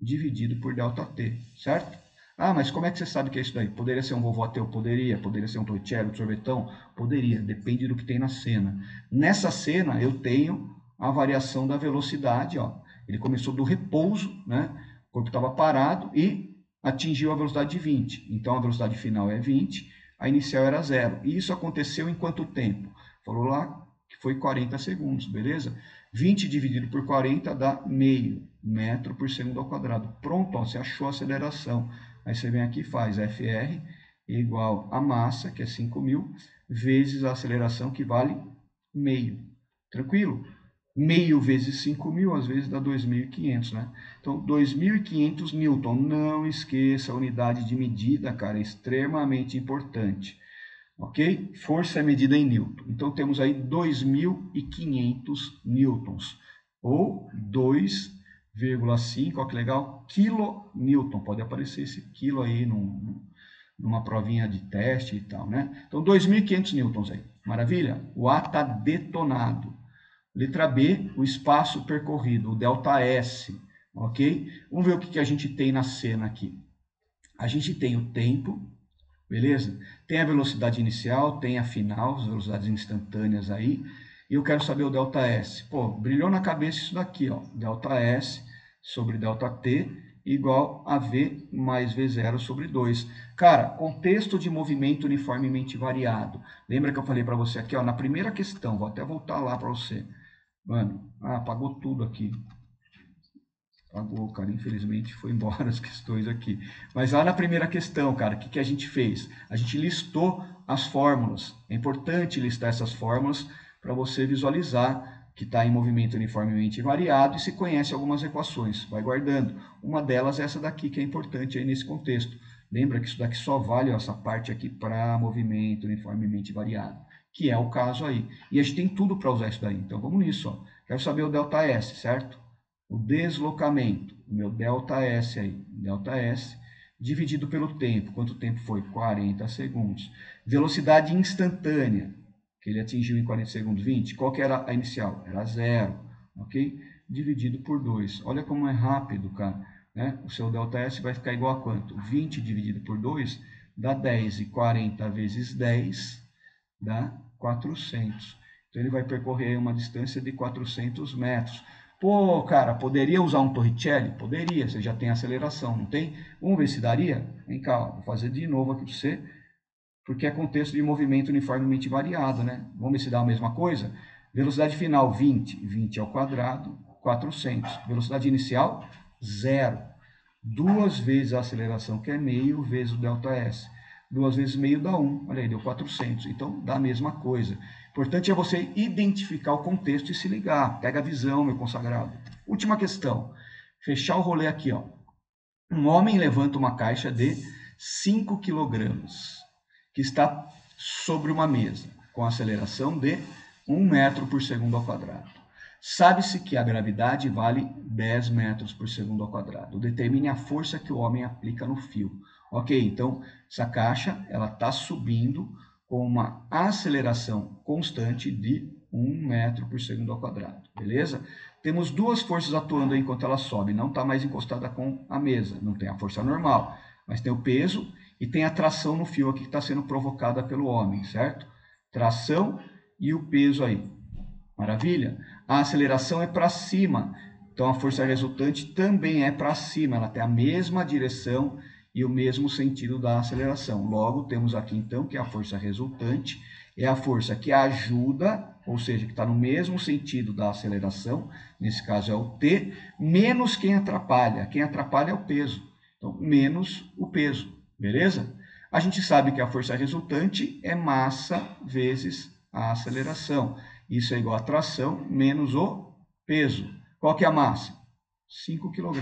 dividido por ΔT, certo? Ah, mas como é que você sabe que é isso daí? Poderia ser um vovô ateu? Poderia. Poderia ser um Torricelli, um sorvetão? Poderia. Depende do que tem na cena. Nessa cena, eu tenho a variação da velocidade, ó. Ele começou do repouso, né? O corpo estava parado e atingiu a velocidade de 20. Então, a velocidade final é 20, a inicial era 0. E isso aconteceu em quanto tempo? Falou lá que foi 40 segundos, beleza? 20 dividido por 40 dá meio metro por segundo ao quadrado. Pronto, ó, você achou a aceleração. Aí você vem aqui e faz FR igual a massa, que é 5.000, vezes a aceleração, que vale meio. Tranquilo? Meio vezes 5.000, às vezes dá 2.500, né? Então, 2.500 newton. Não esqueça a unidade de medida, cara, é extremamente importante. Ok? Força é medida em newton. Então, temos aí 2.500 newtons, ou 2,5, olha que legal, kilonewton. Pode aparecer esse quilo aí numa provinha de teste e tal, né? Então, 2.500 newtons aí. Maravilha? O A está detonado. Letra B, o espaço percorrido, o ΔS. ok? Vamos ver o que a gente tem na cena aqui. A gente tem o tempo, beleza? Tem a velocidade inicial, tem a final, as velocidades instantâneas aí. E eu quero saber o ΔS. Pô, brilhou na cabeça isso daqui, ó. ΔS sobre ΔT igual a V mais V0 sobre 2. Cara, contexto de movimento uniformemente variado. Lembra que eu falei para você aqui, ó, na primeira questão, vou até voltar lá para você. Mano, apagou tudo aqui. Apagou, cara, infelizmente foi embora as questões aqui. Mas lá na primeira questão, cara, o que a gente fez? A gente listou as fórmulas. É importante listar essas fórmulas para você visualizar que está em movimento uniformemente variado e se conhece algumas equações. Vai guardando. Uma delas é essa daqui, que é importante aí nesse contexto. Lembra que isso daqui só vale essa parte aqui para movimento uniformemente variado, que é o caso aí. E a gente tem tudo para usar isso daí. Então vamos nisso. Ó. Quero saber o ΔS, certo? O deslocamento, o meu ΔS aí, ΔS, dividido pelo tempo. Quanto tempo foi? 40 segundos. Velocidade instantânea, que ele atingiu em 40 segundos, 20. Qual que era a inicial? Era 0, ok? Dividido por 2. Olha como é rápido, cara. Né? O seu ΔS vai ficar igual a quanto? 20 dividido por 2 dá 10. E 40 vezes 10 dá 400. Então, ele vai percorrer uma distância de 400 metros. Pô, cara, poderia usar um Torricelli? Poderia, você já tem aceleração, não tem? Vamos ver se daria? Vem cá, ó, vou fazer de novo aqui para você, porque é contexto de movimento uniformemente variado, né? Vamos ver se dá a mesma coisa? Velocidade final, 20. 20 ao quadrado, 400. Velocidade inicial, 0. 2 vezes a aceleração, que é meio, vezes o ΔS. 2 vezes meio dá 1. Olha aí, deu 400. Então, dá a mesma coisa. Importante é você identificar o contexto e se ligar. Pega a visão, meu consagrado. Última questão. Fechar o rolê aqui, ó. Um homem levanta uma caixa de 5 kg, que está sobre uma mesa, com aceleração de 1 metro por segundo ao quadrado. Sabe-se que a gravidade vale 10 metros por segundo ao quadrado. Determine a força que o homem aplica no fio. Ok, então essa caixa ela está subindo com uma aceleração constante de 1 metro por segundo ao quadrado, beleza? Temos duas forças atuando enquanto ela sobe, não está mais encostada com a mesa, não tem a força normal, mas tem o peso e tem a tração no fio aqui que está sendo provocada pelo homem, certo? Tração e o peso aí. Maravilha? A aceleração é para cima, então a força resultante também é para cima, ela tem a mesma direção e o mesmo sentido da aceleração. Logo, temos aqui então que a força resultante é a força que ajuda, ou seja, que está no mesmo sentido da aceleração, nesse caso é o T, menos quem atrapalha. Quem atrapalha é o peso, então menos o peso, beleza? A gente sabe que a força resultante é massa vezes a aceleração. Isso é igual a tração menos o peso. Qual que é a massa? 5 kg.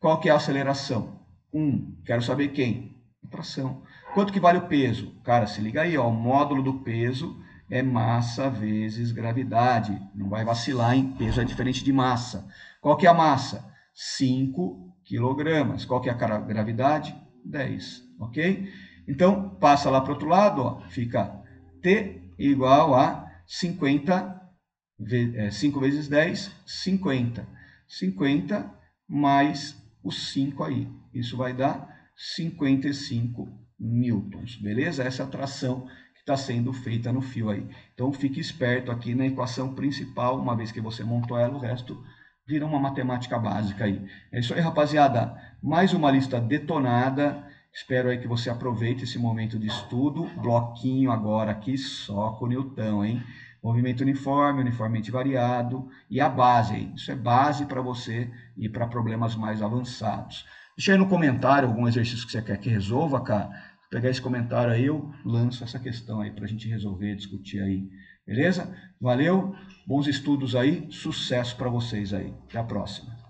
Qual que é a aceleração? 1. Quero saber quem? A tração. Quanto que vale o peso? Cara, se liga aí, ó, o módulo do peso é massa vezes gravidade. Não vai vacilar, hein? Peso é diferente de massa. Qual que é a massa? 5 kg. Qual que é a gravidade? 10, ok? Então, passa lá para o outro lado, ó, fica T igual a 50, 5 vezes 10, 50. 50 mais os 5 aí. Isso vai dar 55 newtons, beleza? Essa é a tração que está sendo feita no fio aí. Então, fique esperto aqui na equação principal. Uma vez que você montou ela, o resto vira uma matemática básica aí. É isso aí, rapaziada. Mais uma lista detonada. Espero aí que você aproveite esse momento de estudo. Bloquinho agora aqui só com o Newton, hein? Movimento uniforme, uniformemente variado e a base aí. Isso é base para você ir para problemas mais avançados. Deixa aí no comentário algum exercício que você quer que resolva, cara. Vou pegar esse comentário aí, eu lanço essa questão aí para a gente resolver, discutir aí. Beleza? Valeu, bons estudos aí, sucesso para vocês aí. Até a próxima.